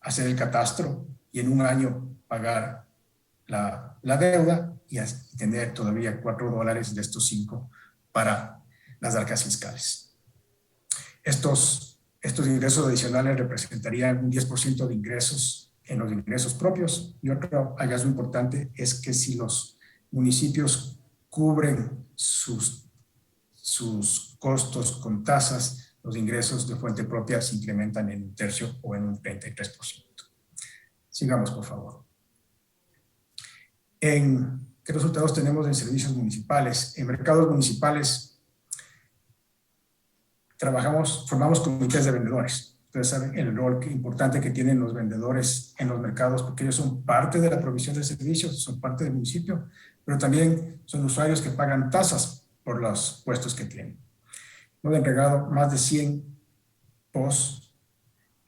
hacer el catastro y en un año pagar la deuda y tener todavía $4 de estos 5 para las arcas fiscales. Estos ingresos adicionales representarían un 10% de ingresos en los ingresos propios. Y otro hallazgo importante es que si los municipios cubren sus sus costos con tasas, los ingresos de fuente propia se incrementan en 1/3 o en un 33%. Sigamos, por favor. ¿Qué resultados tenemos en servicios municipales? En mercados municipales formamos comités de vendedores. Ustedes saben el rol importante que tienen los vendedores en los mercados, porque ellos son parte de la provisión de servicios, son parte del municipio, pero también son usuarios que pagan tasas por los puestos que tienen. Hemos entregado más de 100 POS,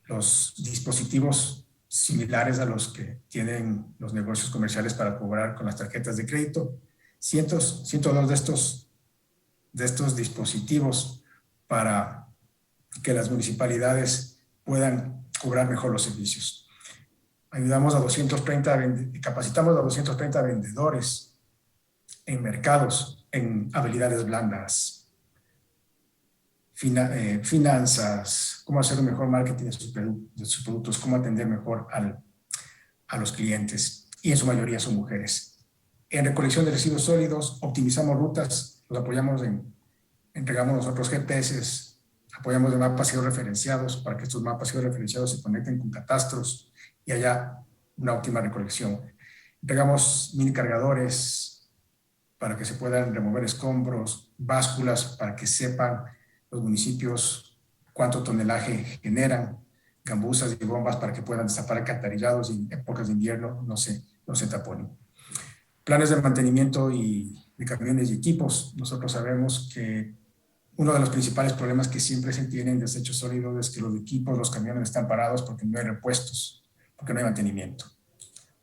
los dispositivos similares a los que tienen los negocios comerciales para cobrar con las tarjetas de crédito. 102 de estos dispositivos para que las municipalidades puedan cobrar mejor los servicios. Capacitamos a 230 vendedores en mercados, en habilidades blandas, finanzas, cómo hacer un mejor marketing de sus productos, cómo atender mejor a los clientes, y en su mayoría son mujeres. En recolección de residuos sólidos, optimizamos rutas, los apoyamos entregamos nosotros GPS, apoyamos de mapas georreferenciados para que estos mapas georreferenciados se conecten con catastros y haya una óptima recolección. Entregamos mini cargadores para que se puedan remover escombros, básculas para que sepan los municipios cuánto tonelaje generan, gambuzas y bombas para que puedan destapar alcantarillados y en épocas de invierno no se taponen. Planes de mantenimiento de camiones y equipos. Nosotros sabemos que uno de los principales problemas que siempre se tienen en desechos sólidos es que los equipos, los camiones están parados porque no hay repuestos, porque no hay mantenimiento.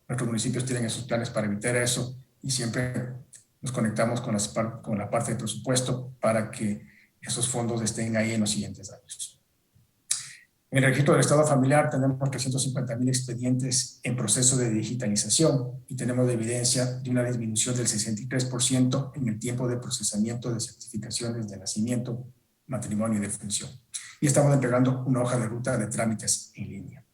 Nuestros municipios tienen esos planes para evitar eso y siempre nos conectamos con la parte de presupuesto para que esos fondos estén ahí en los siguientes años. En el registro del Estado familiar tenemos 350,000 expedientes en proceso de digitalización y tenemos evidencia de una disminución del 63% en el tiempo de procesamiento de certificaciones de nacimiento, matrimonio y defunción. Y estamos entregando una hoja de ruta de trámites en línea.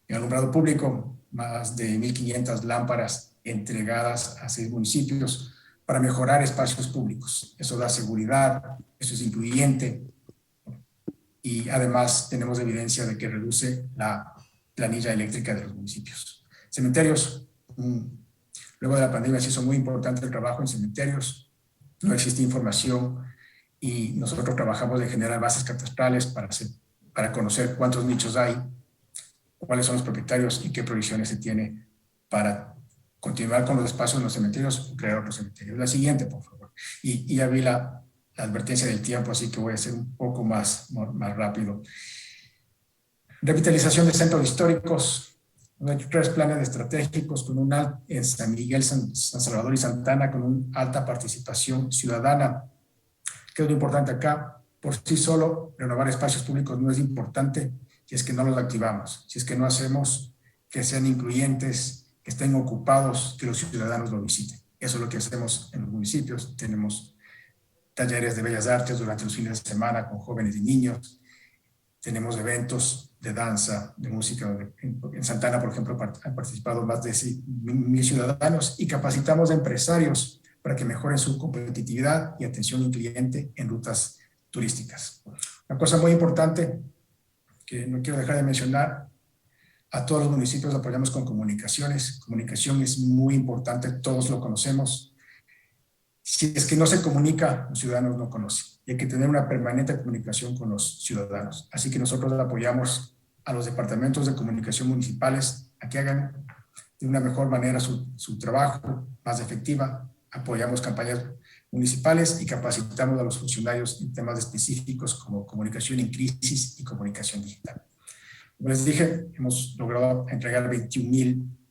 En alumbrado público, más de 1,500 lámparas entregadas a 6 municipios para mejorar espacios públicos. Eso da seguridad, eso es incluyente. Y además tenemos evidencia de que reduce la planilla eléctrica de los municipios. Cementerios, luego de la pandemia se hizo muy importante el trabajo en cementerios, no existe información y nosotros trabajamos en generar bases catastrales para conocer cuántos nichos hay, cuáles son los propietarios y qué provisiones se tiene para continuar con los espacios en los cementerios o crear otros cementerios. La siguiente, por favor. Y ya vi la advertencia del tiempo, así que voy a ser un poco más rápido. Revitalización de centros históricos. Hemos hecho 3 planes estratégicos en San Miguel, San Salvador y Santana con una alta participación ciudadana. ¿Qué es lo importante acá? Por sí solo, renovar espacios públicos no es importante si es que no los activamos, si es que no hacemos que sean incluyentes, que estén ocupados, que los ciudadanos lo visiten. Eso es lo que hacemos en los municipios. Tenemos talleres de bellas artes durante los fines de semana con jóvenes y niños. Tenemos eventos de danza, de música. En Santana, por ejemplo, han participado más de 1,000 ciudadanos y capacitamos a empresarios para que mejoren su competitividad y atención al cliente en rutas turísticas. Una cosa muy importante que no quiero dejar de mencionar, a todos los municipios apoyamos con comunicaciones. Comunicación es muy importante, todos lo conocemos. Si es que no se comunica, los ciudadanos no conocen. Y hay que tener una permanente comunicación con los ciudadanos. Así que nosotros apoyamos a los departamentos de comunicación municipales a que hagan de una mejor manera su trabajo, más efectiva. Apoyamos campañas municipales y capacitamos a los funcionarios en temas específicos como comunicación en crisis y comunicación digital. Como les dije, hemos logrado entregar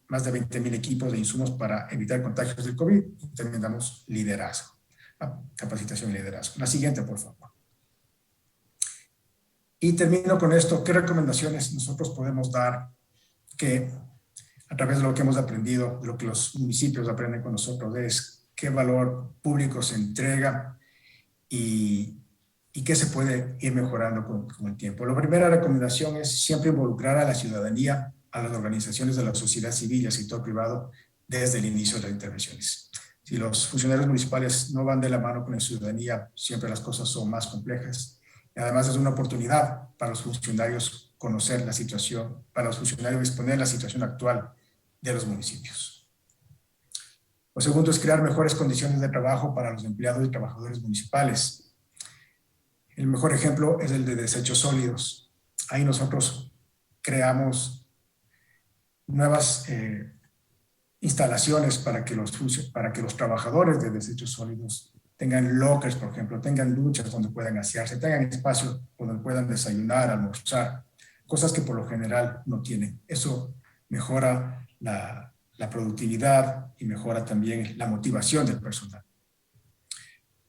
más de 20,000 equipos de insumos para evitar contagios del COVID y también damos liderazgo, capacitación y liderazgo. La siguiente, por favor. Y termino con esto. ¿Qué recomendaciones nosotros podemos dar que a través de lo que hemos aprendido, de lo que los municipios aprenden con nosotros, es qué valor público se entrega y qué se puede ir mejorando con el tiempo? La primera recomendación es siempre involucrar a la ciudadanía, a las organizaciones de la sociedad civil y al sector privado desde el inicio de las intervenciones. Si los funcionarios municipales no van de la mano con la ciudadanía, siempre las cosas son más complejas. Y además es una oportunidad para los funcionarios conocer la situación, para los funcionarios exponer la situación actual de los municipios. Lo segundo es crear mejores condiciones de trabajo para los empleados y trabajadores municipales. El mejor ejemplo es el de desechos sólidos. Ahí nosotros creamos nuevas instalaciones para que los trabajadores de desechos sólidos tengan lockers, por ejemplo, tengan duchas donde puedan asearse, tengan espacio donde puedan desayunar, almorzar, cosas que por lo general no tienen. Eso mejora la productividad y mejora también la motivación del personal.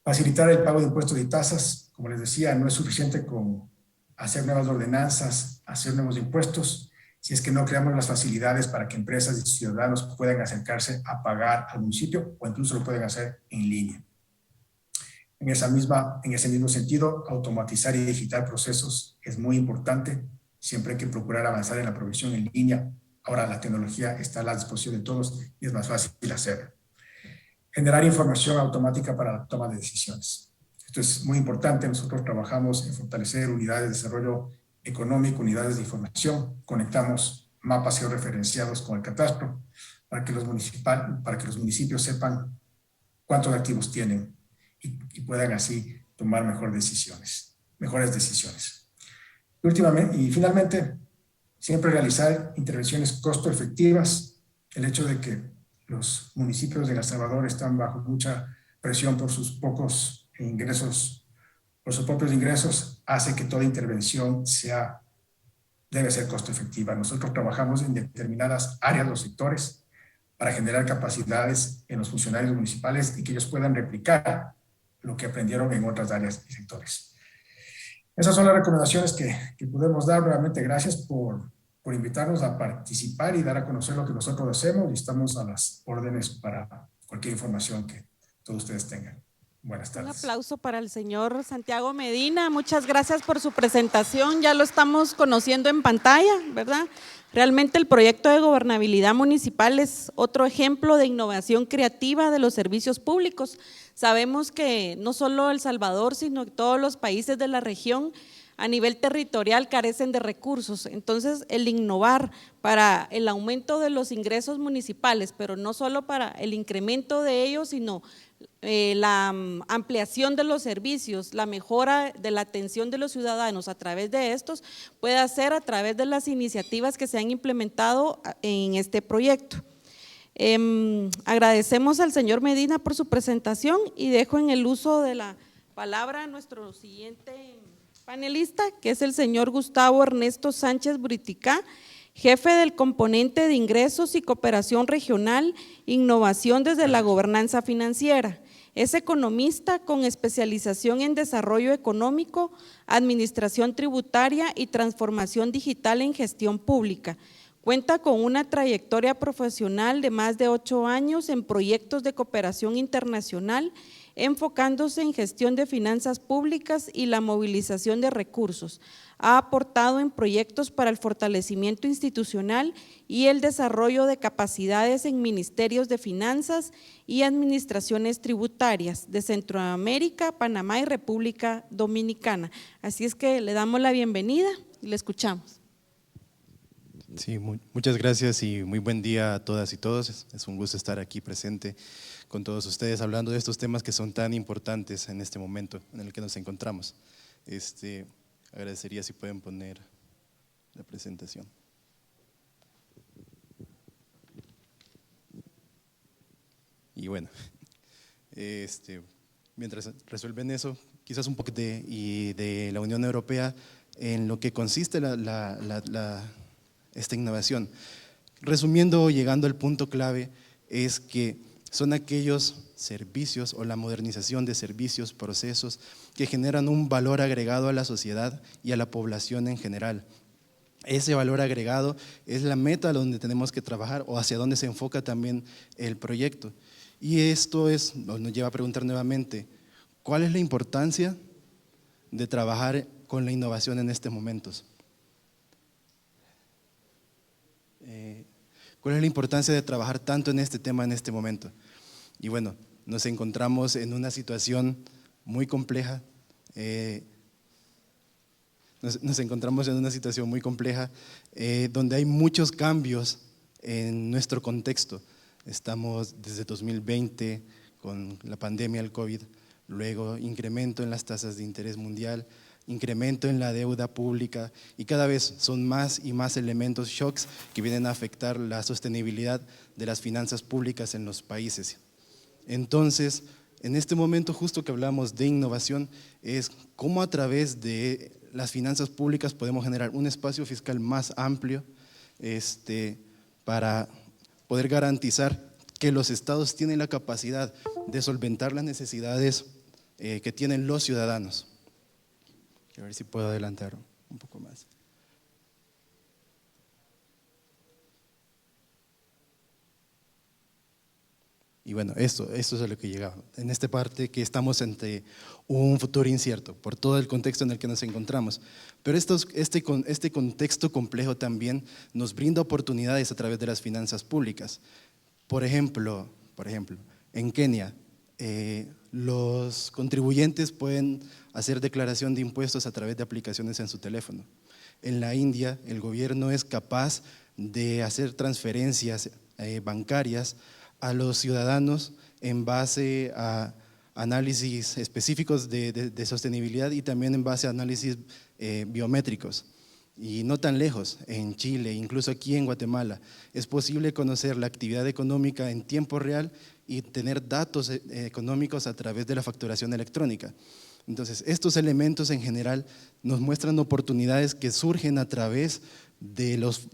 Facilitar el pago de impuestos y tasas, como les decía, no es suficiente con hacer nuevas ordenanzas, hacer nuevos impuestos, si es que no creamos las facilidades para que empresas y ciudadanos puedan acercarse a pagar al municipio o incluso lo pueden hacer en línea. En ese mismo sentido, automatizar y digitar procesos es muy importante. Siempre hay que procurar avanzar en la provisión en línea. Ahora la tecnología está a la disposición de todos y es más fácil hacerlo. Generar información automática para la toma de decisiones. Esto es muy importante. Nosotros trabajamos en fortalecer unidades de desarrollo económico, unidades de información. Conectamos mapas georreferenciados con el catastro para que los municipios sepan cuántos activos tienen y puedan así tomar mejores decisiones. Y finalmente, siempre realizar intervenciones costo efectivas. El hecho de que los municipios de El Salvador están bajo mucha presión por sus propios ingresos, hace que toda intervención debe ser costo efectiva. Nosotros trabajamos en determinadas áreas, los sectores, para generar capacidades en los funcionarios municipales y que ellos puedan replicar lo que aprendieron en otras áreas y sectores. Esas son las recomendaciones que podemos dar. Nuevamente, gracias por invitarnos a participar y dar a conocer lo que nosotros hacemos, y estamos a las órdenes para cualquier información que todos ustedes tengan. Buenas tardes. Un aplauso para el señor Santiago Medina. Muchas gracias por su presentación. Ya lo estamos conociendo en pantalla, ¿verdad? Realmente el proyecto de gobernabilidad municipal es otro ejemplo de innovación creativa de los servicios públicos. Sabemos que no solo El Salvador, sino que todos los países de la región a nivel territorial carecen de recursos. Entonces, el innovar para el aumento de los ingresos municipales, pero no solo para el incremento de ellos, sino la ampliación de los servicios, la mejora de la atención de los ciudadanos a través de estos, puede hacer a través de las iniciativas que se han implementado en este proyecto. Agradecemos al señor Medina por su presentación y dejo en el uso de la palabra a nuestro siguiente panelista, que es el señor Gustavo Ernesto Sánchez Briticá, jefe del componente de ingresos y cooperación regional, innovación desde la gobernanza financiera. Es economista con especialización en desarrollo económico, administración tributaria y transformación digital en gestión pública. Cuenta con una trayectoria profesional de más de 8 años en proyectos de cooperación internacional, enfocándose en gestión de finanzas públicas y la movilización de recursos. Ha aportado en proyectos para el fortalecimiento institucional y el desarrollo de capacidades en ministerios de finanzas y administraciones tributarias de Centroamérica, Panamá y República Dominicana. Así es que le damos la bienvenida y le escuchamos. Sí, muchas gracias y muy buen día a todas y todos. Es un gusto estar aquí presente con todos ustedes hablando de estos temas que son tan importantes en este momento en el que nos encontramos. Agradecería si pueden poner la presentación. Y bueno, mientras resuelven eso, quizás un poco de la Unión Europea en lo que consiste esta innovación. Resumiendo, llegando al punto clave, es que son aquellos servicios o la modernización de servicios, procesos que generan un valor agregado a la sociedad y a la población en general. Ese valor agregado es la meta donde tenemos que trabajar o hacia donde se enfoca también el proyecto. Y esto nos lleva a preguntar nuevamente, ¿cuál es la importancia de trabajar con la innovación en estos momentos? ¿Cuál es la importancia de trabajar tanto en este tema en este momento? Y bueno, nos encontramos en una situación muy compleja, donde hay muchos cambios en nuestro contexto. Estamos desde 2020 con la pandemia del COVID, luego incremento en las tasas de interés mundial, incremento en la deuda pública y cada vez son más y más elementos, shocks, que vienen a afectar la sostenibilidad de las finanzas públicas en los países. Entonces, en este momento justo que hablamos de innovación, es cómo a través de las finanzas públicas podemos generar un espacio fiscal más amplio para poder garantizar que los estados tienen la capacidad de solventar las necesidades que tienen los ciudadanos. A ver si puedo adelantar un poco más. Y bueno, esto es a lo que llegaba. En esta parte que estamos ante un futuro incierto por todo el contexto en el que nos encontramos. Pero este contexto complejo también nos brinda oportunidades a través de las finanzas públicas. Por ejemplo, en Kenia, los contribuyentes pueden hacer declaración de impuestos a través de aplicaciones en su teléfono. En la India, el gobierno es capaz de hacer transferencias bancarias a los ciudadanos en base a análisis específicos de sostenibilidad y también en base a análisis biométricos. Y no tan lejos, en Chile, incluso aquí en Guatemala, es posible conocer la actividad económica en tiempo real y tener datos económicos a través de la facturación electrónica. Entonces, estos elementos en general nos muestran oportunidades que surgen a través de los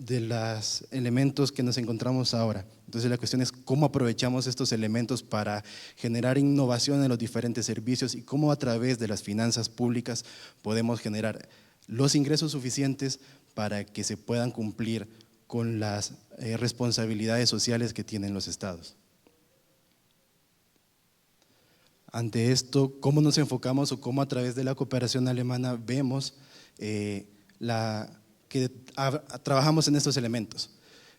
elementos que nos encontramos ahora. Entonces, la cuestión es cómo aprovechamos estos elementos para generar innovación en los diferentes servicios y cómo a través de las finanzas públicas podemos generar los ingresos suficientes para que se puedan cumplir con las responsabilidades sociales que tienen los estados. Ante esto, ¿cómo nos enfocamos o cómo a través de la cooperación alemana vemos que trabajamos en estos elementos?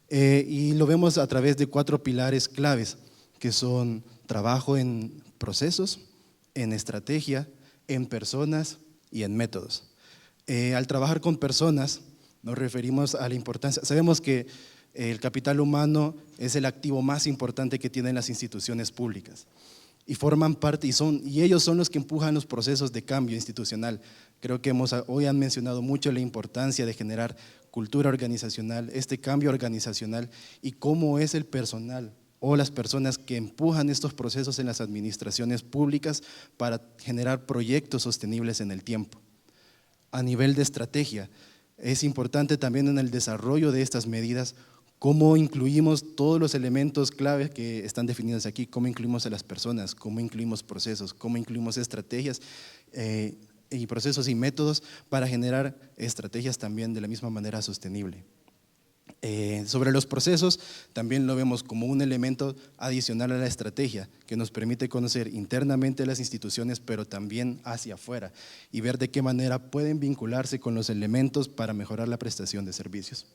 Y lo vemos a través de 4 pilares claves, que son trabajo en procesos, en estrategia, en personas y en métodos. Al trabajar con personas nos referimos a la importancia, sabemos que el capital humano es el activo más importante que tienen las instituciones públicas y forman parte y ellos son los que empujan los procesos de cambio institucional. Creo que hoy han mencionado mucho la importancia de generar cultura organizacional, este cambio organizacional y cómo es el personal o las personas que empujan estos procesos en las administraciones públicas para generar proyectos sostenibles en el tiempo. A nivel de estrategia, es importante también en el desarrollo de estas medidas cómo incluimos todos los elementos claves que están definidos aquí, cómo incluimos a las personas, cómo incluimos procesos, cómo incluimos estrategias y procesos y métodos para generar estrategias también de la misma manera sostenible. Sobre los procesos, también lo vemos como un elemento adicional a la estrategia que nos permite conocer internamente las instituciones, pero también hacia afuera y ver de qué manera pueden vincularse con los elementos para mejorar la prestación de servicios.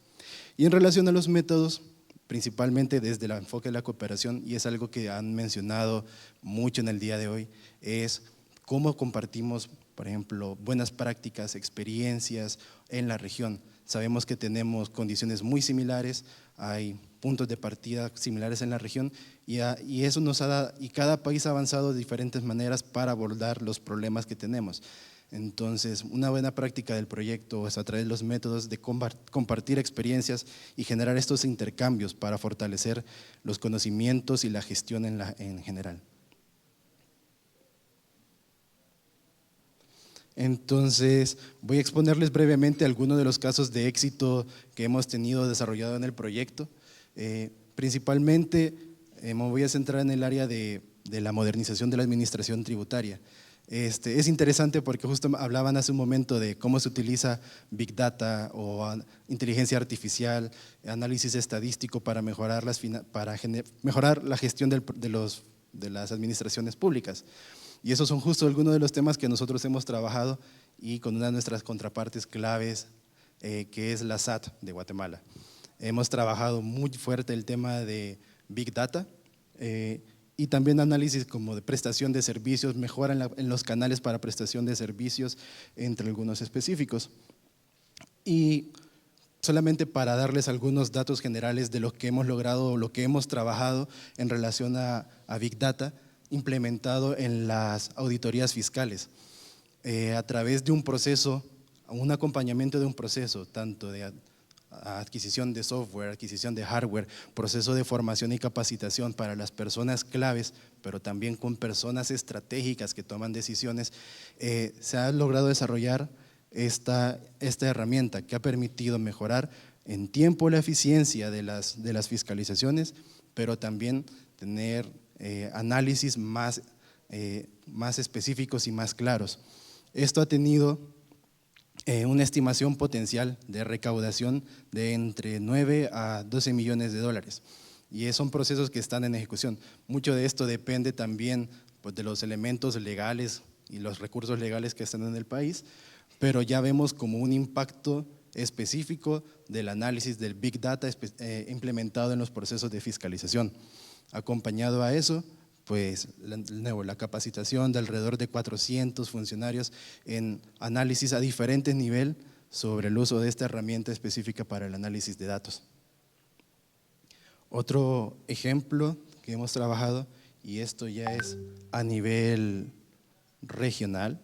Y en relación a los métodos, principalmente desde el enfoque de la cooperación, y es algo que han mencionado mucho en el día de hoy, es cómo compartimos, por ejemplo, buenas prácticas, experiencias en la región. Sabemos que tenemos condiciones muy similares, hay puntos de partida similares en la región y eso nos ha dado, y cada país ha avanzado de diferentes maneras para abordar los problemas que tenemos. Entonces, una buena práctica del proyecto es a través de los métodos de compartir experiencias y generar estos intercambios para fortalecer los conocimientos y la gestión en general. Entonces, voy a exponerles brevemente algunos de los casos de éxito que hemos tenido desarrollado en el proyecto. Principalmente, me voy a centrar en el área de la modernización de la administración tributaria. Es interesante porque justo hablaban hace un momento de cómo se utiliza Big Data o inteligencia artificial, análisis estadístico para mejorar la gestión de las administraciones públicas. Y esos son justo algunos de los temas que nosotros hemos trabajado y con una de nuestras contrapartes claves, que es la SAT de Guatemala. Hemos trabajado muy fuerte el tema de Big Data y también análisis como de prestación de servicios, mejora en los canales para prestación de servicios, entre algunos específicos. Y solamente para darles algunos datos generales de lo que hemos logrado, lo que hemos trabajado en relación a Big Data, implementado en las auditorías fiscales, a través de un proceso, un acompañamiento de un proceso, tanto de adquisición de software, adquisición de hardware, proceso de formación y capacitación para las personas claves, pero también con personas estratégicas que toman decisiones, se ha logrado desarrollar esta herramienta que ha permitido mejorar en tiempo la eficiencia de las fiscalizaciones, pero también tener análisis más específicos y más claros. Esto ha tenido una estimación potencial de recaudación de entre 9 a 12 millones de dólares, y son procesos que están en ejecución. Mucho de esto depende también, pues, de los elementos legales y los recursos legales que están en el país, pero ya vemos como un impacto específico del análisis del Big Data implementado en los procesos de fiscalización. Acompañado a eso, pues la capacitación de alrededor de 400 funcionarios en análisis a diferentes niveles sobre el uso de esta herramienta específica para el análisis de datos. Otro ejemplo que hemos trabajado, y esto ya es a nivel regional,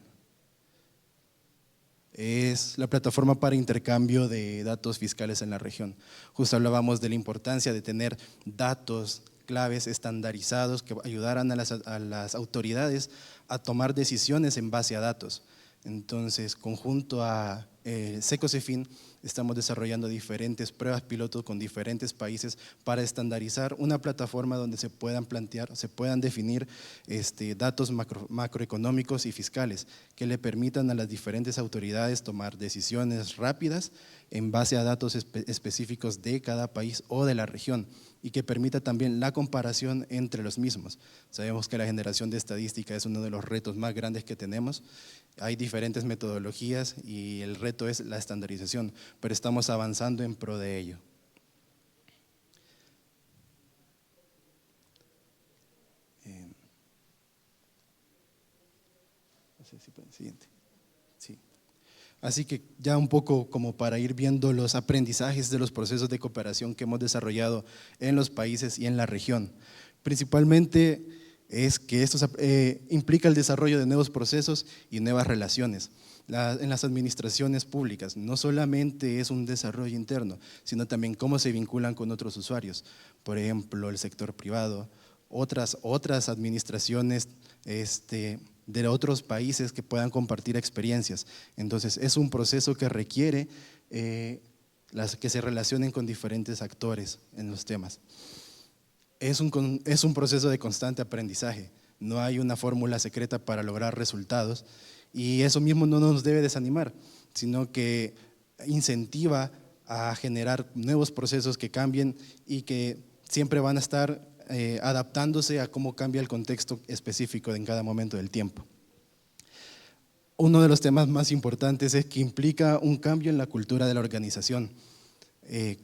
es la plataforma para intercambio de datos fiscales en la región. Justo hablábamos de la importancia de tener datos claves estandarizados que ayudaran a las autoridades a tomar decisiones en base a datos. Entonces, conjunto a Secocefin, estamos desarrollando diferentes pruebas pilotos con diferentes países para estandarizar una plataforma donde se puedan plantear, se puedan definir datos macroeconómicos y fiscales que le permitan a las diferentes autoridades tomar decisiones rápidas en base a datos específicos de cada país o de la región, y que permita también la comparación entre los mismos. Sabemos que la generación de estadística es uno de los retos más grandes que tenemos. Hay diferentes metodologías y el reto es la estandarización, pero estamos avanzando en pro de ello. No sé si pueden, siguiente. Sí. Así que ya un poco como para ir viendo los aprendizajes de los procesos de cooperación que hemos desarrollado en los países y en la región. Principalmente es que esto implica el desarrollo de nuevos procesos y nuevas relaciones. En las administraciones públicas no solamente es un desarrollo interno, sino también cómo se vinculan con otros usuarios, por ejemplo, el sector privado, otras administraciones de otros países que puedan compartir experiencias. Entonces, es un proceso que requiere que se relacionen con diferentes actores en los temas. Es un proceso de constante aprendizaje, no hay una fórmula secreta para lograr resultados, y eso mismo no nos debe desanimar, sino que incentiva a generar nuevos procesos que cambien y que siempre van a estar adaptándose a cómo cambia el contexto específico en cada momento del tiempo. Uno de los temas más importantes es que implica un cambio en la cultura de la organización,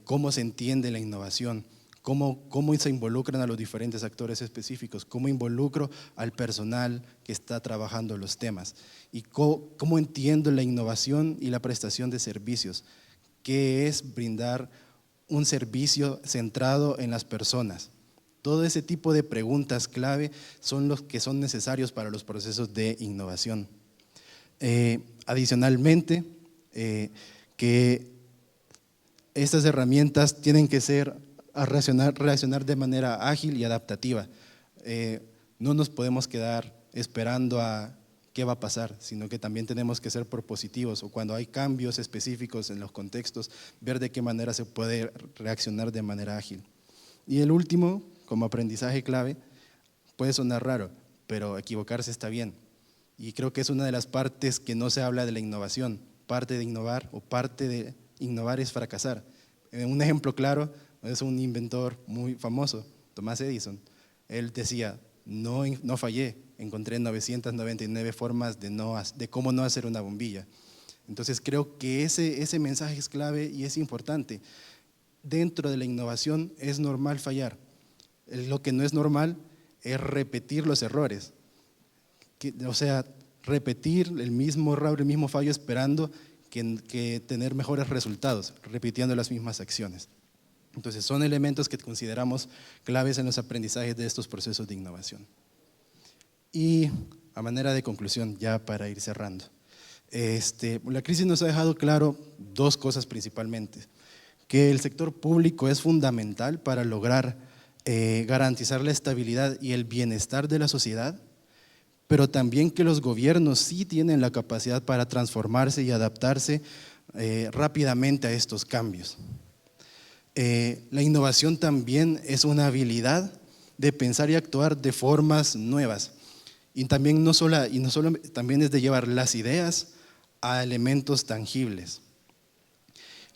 cómo se entiende la innovación, cómo se involucran a los diferentes actores específicos, cómo involucro al personal que está trabajando los temas y cómo entiendo la innovación y la prestación de servicios, que es brindar un servicio centrado en las personas. Todo ese tipo de preguntas clave son los que son necesarios para los procesos de innovación. Adicionalmente, que estas herramientas tienen que ser a reaccionar de manera ágil y adaptativa. No nos podemos quedar esperando a qué va a pasar, sino que también tenemos que ser propositivos, o cuando hay cambios específicos en los contextos, ver de qué manera se puede reaccionar de manera ágil. Y el último, como aprendizaje clave, puede sonar raro, pero equivocarse está bien. Y creo que es una de las partes que no se habla de la innovación. Parte de innovar o parte de innovar es fracasar. Un ejemplo claro es un inventor muy famoso, Thomas Edison. Él decía, no fallé, encontré 999 formas de cómo no hacer una bombilla. Entonces creo que ese mensaje es clave y es importante. Dentro de la innovación es normal fallar. Lo que no es normal es repetir los errores. O sea, repetir el mismo error, el mismo fallo, esperando que tener mejores resultados, repitiendo las mismas acciones. Entonces, son elementos que consideramos claves en los aprendizajes de estos procesos de innovación. Y a manera de conclusión, ya para ir cerrando, la crisis nos ha dejado claro dos cosas principalmente: que el sector público es fundamental para lograr garantizar la estabilidad y el bienestar de la sociedad, pero también que los gobiernos sí tienen la capacidad para transformarse y adaptarse rápidamente a estos cambios. La innovación también es una habilidad de pensar y actuar de formas nuevas, y también también es de llevar las ideas a elementos tangibles.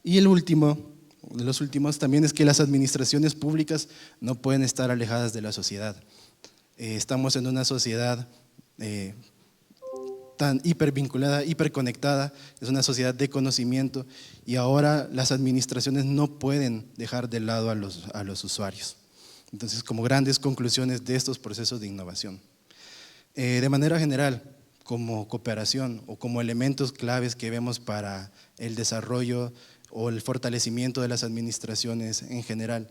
Y el último, de los últimos, también es que las administraciones públicas no pueden estar alejadas de la sociedad. Estamos en una sociedad tan hipervinculada, hiperconectada, es una sociedad de conocimiento, y ahora las administraciones no pueden dejar de lado a los usuarios. Entonces, como grandes conclusiones de estos procesos de innovación. De manera general, como cooperación o como elementos claves que vemos para el desarrollo o el fortalecimiento de las administraciones en general,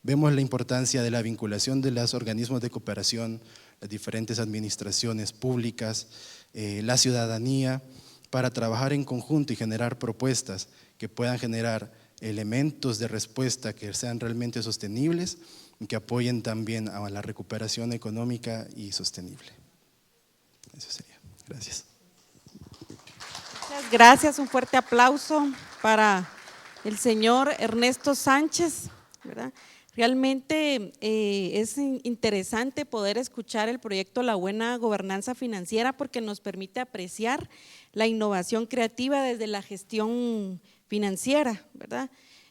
vemos la importancia de la vinculación de los organismos de cooperación, las diferentes administraciones públicas, la ciudadanía, para trabajar en conjunto y generar propuestas que puedan generar elementos de respuesta que sean realmente sostenibles y que apoyen también a la recuperación económica y sostenible. Eso sería. Gracias. Muchas gracias, un fuerte aplauso para el señor Ernesto Sánchez, ¿verdad? Realmente es interesante poder escuchar el proyecto La Buena Gobernanza Financiera, porque nos permite apreciar la innovación creativa desde la gestión financiera, ¿verdad?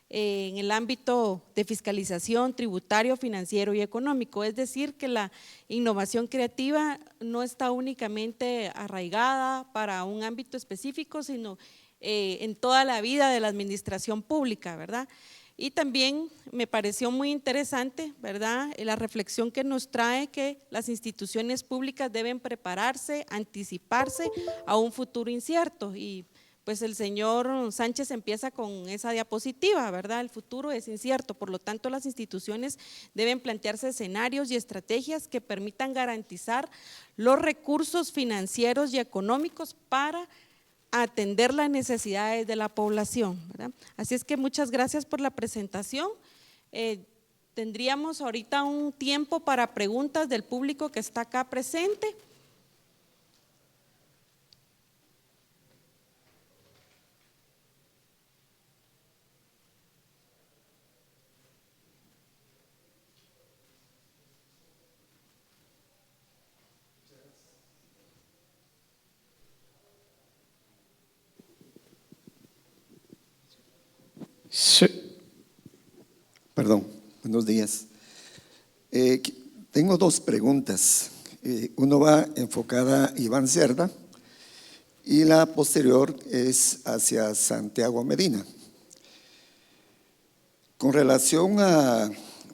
En el ámbito de fiscalización, tributario, financiero y económico. Es decir, que la innovación creativa no está únicamente arraigada para un ámbito específico, sino en toda la vida de la administración pública, ¿verdad? Y también me pareció muy interesante, ¿verdad?, la reflexión que nos trae que las instituciones públicas deben prepararse, anticiparse a un futuro incierto, y pues el señor Sánchez empieza con esa diapositiva, ¿verdad? El futuro es incierto, por lo tanto las instituciones deben plantearse escenarios y estrategias que permitan garantizar los recursos financieros y económicos para atender las necesidades de la población, ¿verdad? Así es que muchas gracias por la presentación. Tendríamos ahorita un tiempo para preguntas del público que está acá presente. Sí. Perdón, buenos días. Tengo dos preguntas. Uno va enfocada a Iván Cerda y la posterior es hacia Santiago Medina. Con relación a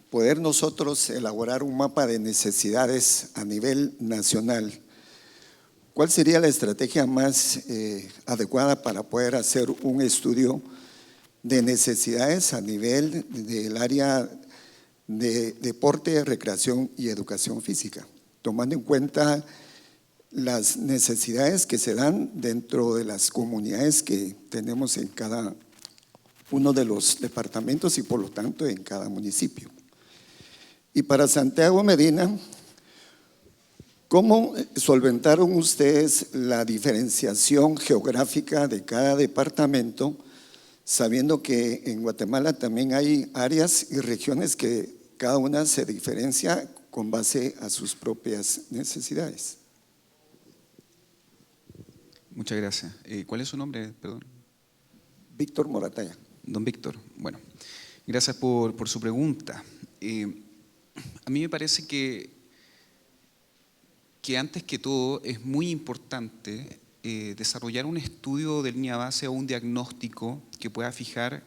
poder nosotros elaborar un mapa de necesidades a nivel nacional, ¿cuál sería la estrategia más adecuada para poder hacer un estudio de necesidades a nivel del área de deporte, recreación y educación física, tomando en cuenta las necesidades que se dan dentro de las comunidades que tenemos en cada uno de los departamentos y por lo tanto en cada municipio? Y para Santiago Medina, ¿cómo solventaron ustedes la diferenciación geográfica de cada departamento, sabiendo que en Guatemala también hay áreas y regiones que cada una se diferencia con base a sus propias necesidades? Muchas gracias. ¿Cuál es su nombre? Perdón. Víctor Morataya. Don Víctor, bueno, gracias por su pregunta. A mí me parece que antes que todo es muy importante desarrollar un estudio de línea base o un diagnóstico que pueda fijar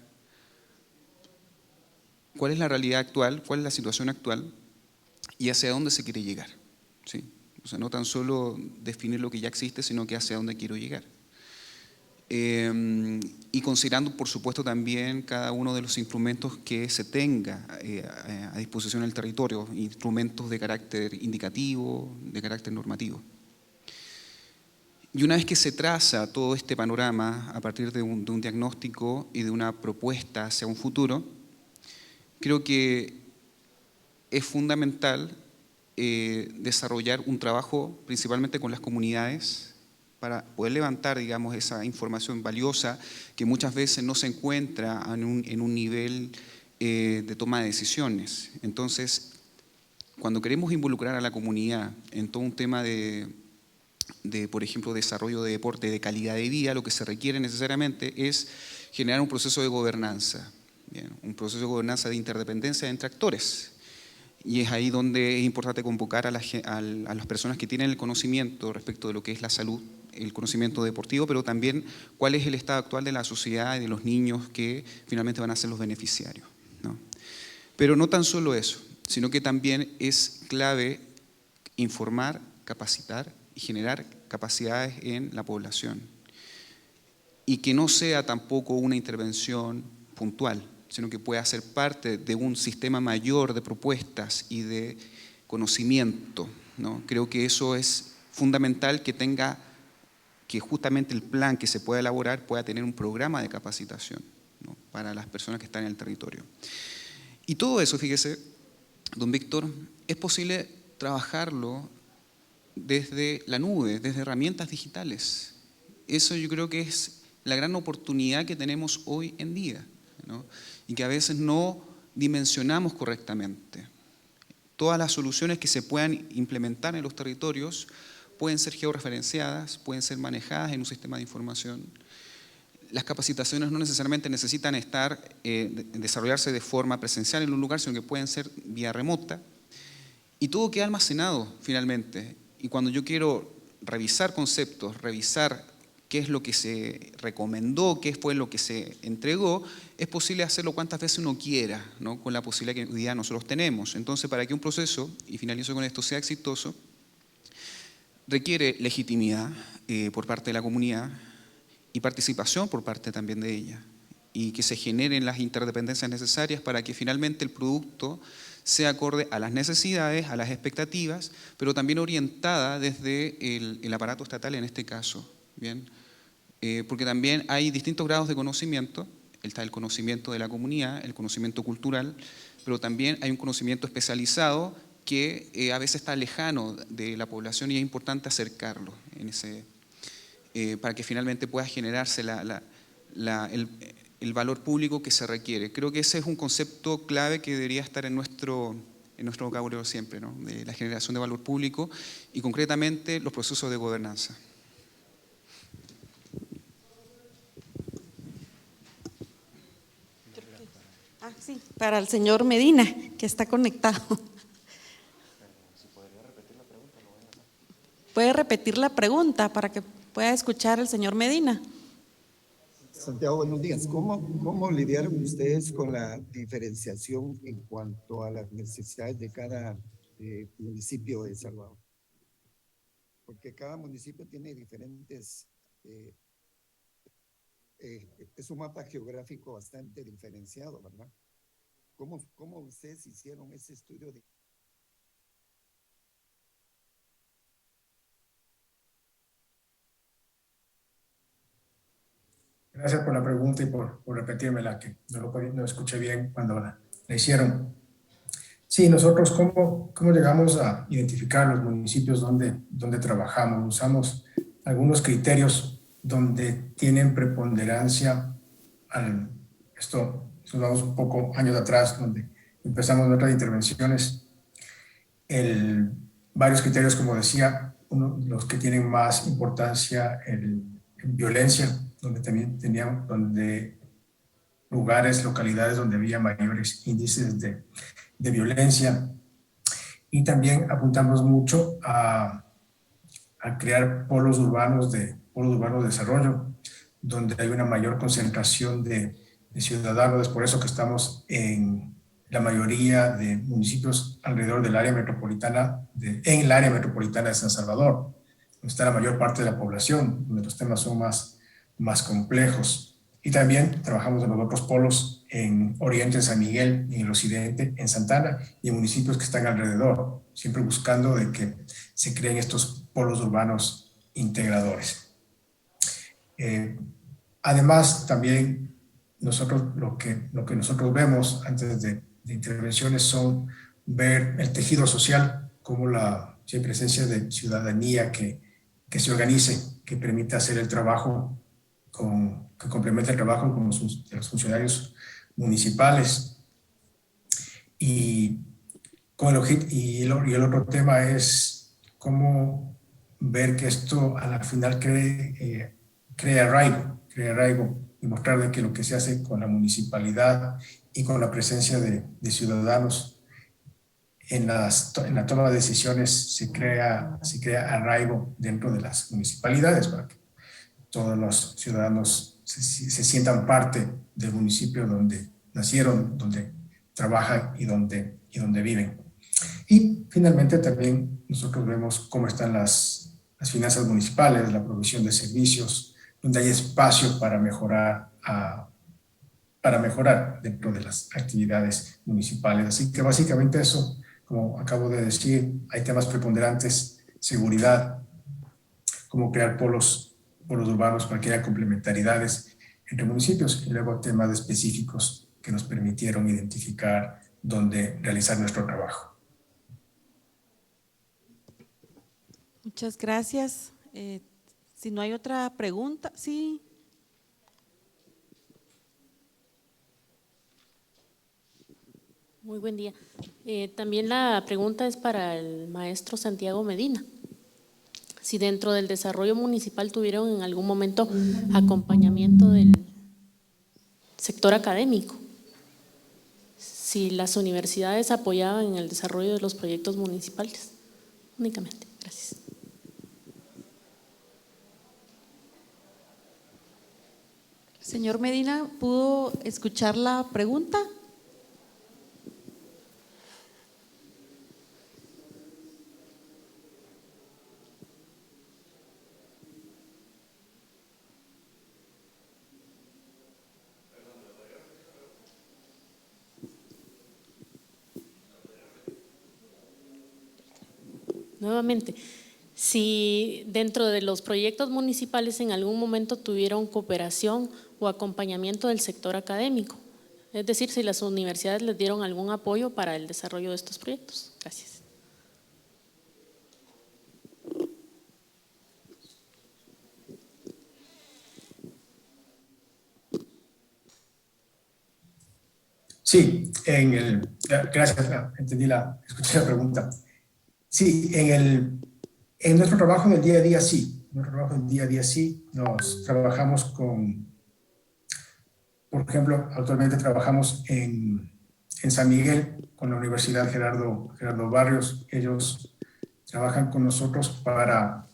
cuál es la realidad actual, cuál es la situación actual y hacia dónde se quiere llegar, ¿sí? O sea, no tan solo definir lo que ya existe, sino que hacia dónde quiero llegar. Y considerando, por supuesto, también cada uno de los instrumentos que se tenga a disposición en el territorio, instrumentos de carácter indicativo, de carácter normativo. Y una vez que se traza todo este panorama a partir de un diagnóstico y de una propuesta hacia un futuro, creo que es fundamental desarrollar un trabajo principalmente con las comunidades para poder levantar, digamos, esa información valiosa que muchas veces no se encuentra en un nivel de toma de decisiones. Entonces, cuando queremos involucrar a la comunidad en todo un tema de por ejemplo, desarrollo de deporte de calidad de vida, lo que se requiere necesariamente es generar un proceso de gobernanza, bien, un proceso de gobernanza de interdependencia entre actores. Y es ahí donde es importante convocar a las personas que tienen el conocimiento respecto de lo que es la salud, el conocimiento deportivo, pero también cuál es el estado actual de la sociedad y de los niños que finalmente van a ser los beneficiarios, ¿no? Pero no tan solo eso, sino que también es clave informar, capacitar y generar capacidades en la población. Y que no sea tampoco una intervención puntual, sino que pueda ser parte de un sistema mayor de propuestas y de conocimiento, ¿no? Creo que eso es fundamental, que justamente el plan que se pueda elaborar pueda tener un programa de capacitación, ¿no? Para las personas que están en el territorio. Y todo eso, fíjese, don Víctor, es posible trabajarlo desde la nube, desde herramientas digitales. Eso yo creo que es la gran oportunidad que tenemos hoy en día, ¿no? Y que a veces no dimensionamos correctamente. Todas las soluciones que se puedan implementar en los territorios pueden ser georreferenciadas, pueden ser manejadas en un sistema de información. Las capacitaciones no necesariamente necesitan desarrollarse de forma presencial en un lugar, sino que pueden ser vía remota. Y todo queda almacenado finalmente. Y cuando yo quiero revisar conceptos, revisar qué es lo que se recomendó, qué fue lo que se entregó, es posible hacerlo cuantas veces uno quiera, ¿no? Con la posibilidad que hoy día nosotros tenemos. Entonces, para que un proceso, y finalizo con esto, sea exitoso, requiere legitimidad por parte de la comunidad y participación por parte también de ella, y que se generen las interdependencias necesarias para que finalmente el producto sea acorde a las necesidades, a las expectativas, pero también orientada desde el aparato estatal en este caso, ¿bien? Porque también hay distintos grados de conocimiento. Está el conocimiento de la comunidad, el conocimiento cultural, pero también hay un conocimiento especializado que a veces está lejano de la población y es importante acercarlo para que finalmente pueda generarse el valor público que se requiere. Creo que ese es un concepto clave que debería estar en nuestro vocabulario siempre, ¿no? De la generación de valor público y concretamente los procesos de gobernanza. Sí, para el señor Medina, que está conectado. ¿Puede repetir la pregunta para que pueda escuchar el señor Medina? Santiago, buenos días. ¿Cómo lidiaron ustedes con la diferenciación en cuanto a las necesidades de cada municipio de El Salvador? Porque cada municipio tiene diferentes, es un mapa geográfico bastante diferenciado, ¿verdad? ¿Cómo ustedes hicieron ese estudio de... Gracias por la pregunta y por repetírmela, que no escuché bien cuando la hicieron. Sí, nosotros ¿cómo llegamos a identificar los municipios donde trabajamos? Usamos algunos criterios donde tienen preponderancia esto nos vamos un poco años atrás, donde empezamos nuestras intervenciones. Varios criterios, como decía, los que tienen más importancia en violencia, donde también teníamos localidades donde había mayores índices de violencia. Y también apuntamos mucho a crear polos urbanos de desarrollo, donde hay una mayor concentración de ciudadanos. Es por eso que estamos en la mayoría de municipios alrededor del área metropolitana, en el área metropolitana de San Salvador, donde está la mayor parte de la población, donde los temas son más complejos. Y también trabajamos en los otros polos, en Oriente, en San Miguel, y en el Occidente, en Santana, y en municipios que están alrededor, siempre buscando de que se creen estos polos urbanos integradores. Además, también nosotros lo que nosotros vemos antes de intervenciones son ver el tejido social, como si hay presencia de ciudadanía que se organice, que permita hacer el trabajo, que complemente el trabajo con los funcionarios municipales. Y el otro tema es cómo ver que esto a la final crea arraigo y mostrar de que lo que se hace con la municipalidad y con la presencia de ciudadanos en la toma de decisiones se crea arraigo dentro de las municipalidades para que todos los ciudadanos se sientan parte del municipio donde nacieron, donde trabajan y donde viven. Y finalmente también nosotros vemos cómo están las finanzas municipales, la provisión de servicios, donde hay espacio para mejorar dentro de las actividades municipales. Así que básicamente eso, como acabo de decir, hay temas preponderantes, seguridad, cómo crear polos urbanos para que haya complementariedades entre municipios, y luego temas específicos que nos permitieron identificar dónde realizar nuestro trabajo. Muchas gracias. Si no hay otra pregunta, sí. Muy buen día. También la pregunta es para el maestro Santiago Medina. Si dentro del desarrollo municipal tuvieron en algún momento acompañamiento del sector académico, si las universidades apoyaban en el desarrollo de los proyectos municipales. Únicamente. Gracias. Señor Medina, ¿pudo escuchar la pregunta? Nuevamente, si dentro de los proyectos municipales en algún momento tuvieron cooperación o acompañamiento del sector académico, es decir, si las universidades les dieron algún apoyo para el desarrollo de estos proyectos. Gracias. Sí, gracias, escuché la pregunta. Sí, en nuestro trabajo del día a día sí, nos trabajamos por ejemplo, actualmente trabajamos en San Miguel con la Universidad Gerardo Barrios. Ellos trabajan con nosotros para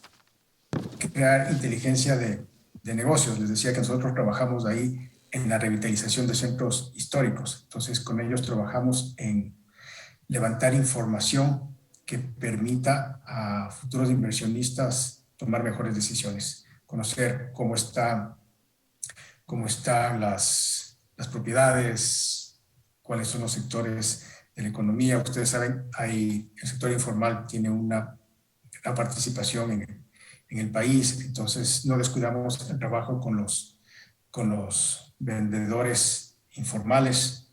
crear inteligencia de negocios. Les decía que nosotros trabajamos ahí en la revitalización de centros históricos. Entonces, con ellos trabajamos en levantar información que permita a futuros inversionistas tomar mejores decisiones, conocer cómo están las propiedades, cuáles son los sectores de la economía. Ustedes saben, el sector informal tiene una gran participación en el país, entonces no descuidamos el trabajo con los vendedores informales.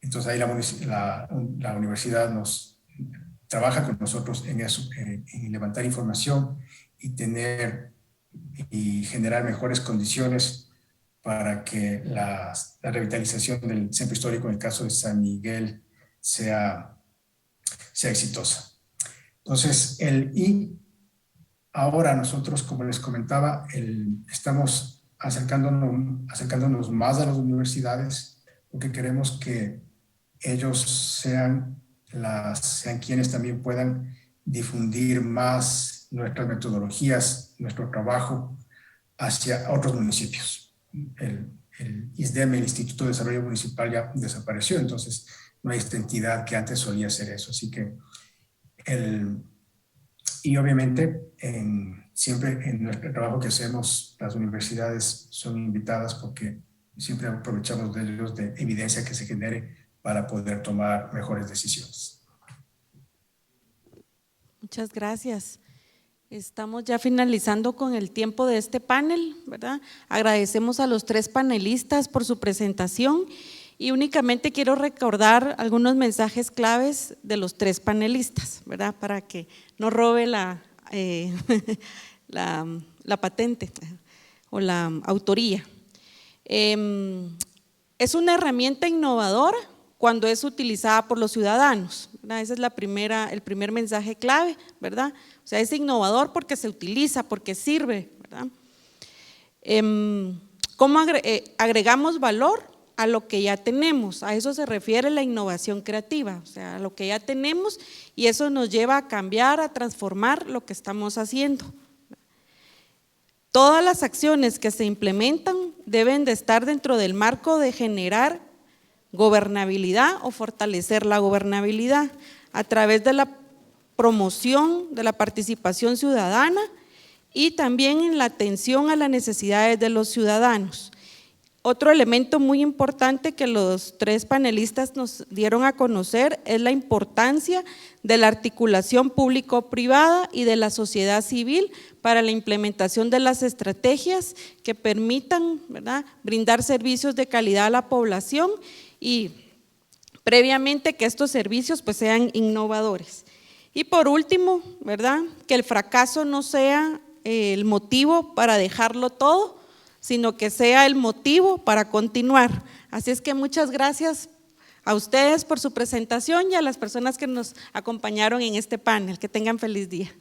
Entonces ahí la universidad trabaja con nosotros en eso, en levantar información y generar mejores condiciones para que la revitalización del centro histórico, en el caso de San Miguel, sea exitosa. Entonces, ahora nosotros, como les comentaba, estamos acercándonos más a las universidades, porque queremos que ellos sean quienes también puedan difundir más nuestras metodologías, nuestro trabajo hacia otros municipios. ISDEM, el Instituto de Desarrollo Municipal, ya desapareció, entonces no hay esta entidad que antes solía hacer eso. Así que, y obviamente, siempre en el trabajo que hacemos, las universidades son invitadas porque siempre aprovechamos de ellos de evidencia que se genere para poder tomar mejores decisiones. Muchas gracias. Estamos ya finalizando con el tiempo de este panel, ¿verdad? Agradecemos a los 3 panelistas por su presentación y únicamente quiero recordar algunos mensajes claves de los 3 panelistas, ¿verdad? Para que no robe la patente o la autoría. Es una herramienta innovadora cuando es utilizada por los ciudadanos, ¿verdad? Ese es el primer mensaje clave, ¿verdad? O sea, es innovador porque se utiliza, porque sirve, ¿verdad? ¿Cómo agregamos valor? A lo que ya tenemos, a eso se refiere la innovación creativa, o sea, a lo que ya tenemos, y eso nos lleva a cambiar, a transformar lo que estamos haciendo. Todas las acciones que se implementan deben de estar dentro del marco de generar gobernabilidad o fortalecer la gobernabilidad a través de la promoción de la participación ciudadana y también en la atención a las necesidades de los ciudadanos. Otro elemento muy importante que los 3 panelistas nos dieron a conocer es la importancia de la articulación público-privada y de la sociedad civil para la implementación de las estrategias que permitan, ¿verdad?, brindar servicios de calidad a la población y previamente que estos servicios pues sean innovadores. Y por último, ¿verdad?, que el fracaso no sea el motivo para dejarlo todo, sino que sea el motivo para continuar. Así es que muchas gracias a ustedes por su presentación y a las personas que nos acompañaron en este panel. Que tengan feliz día.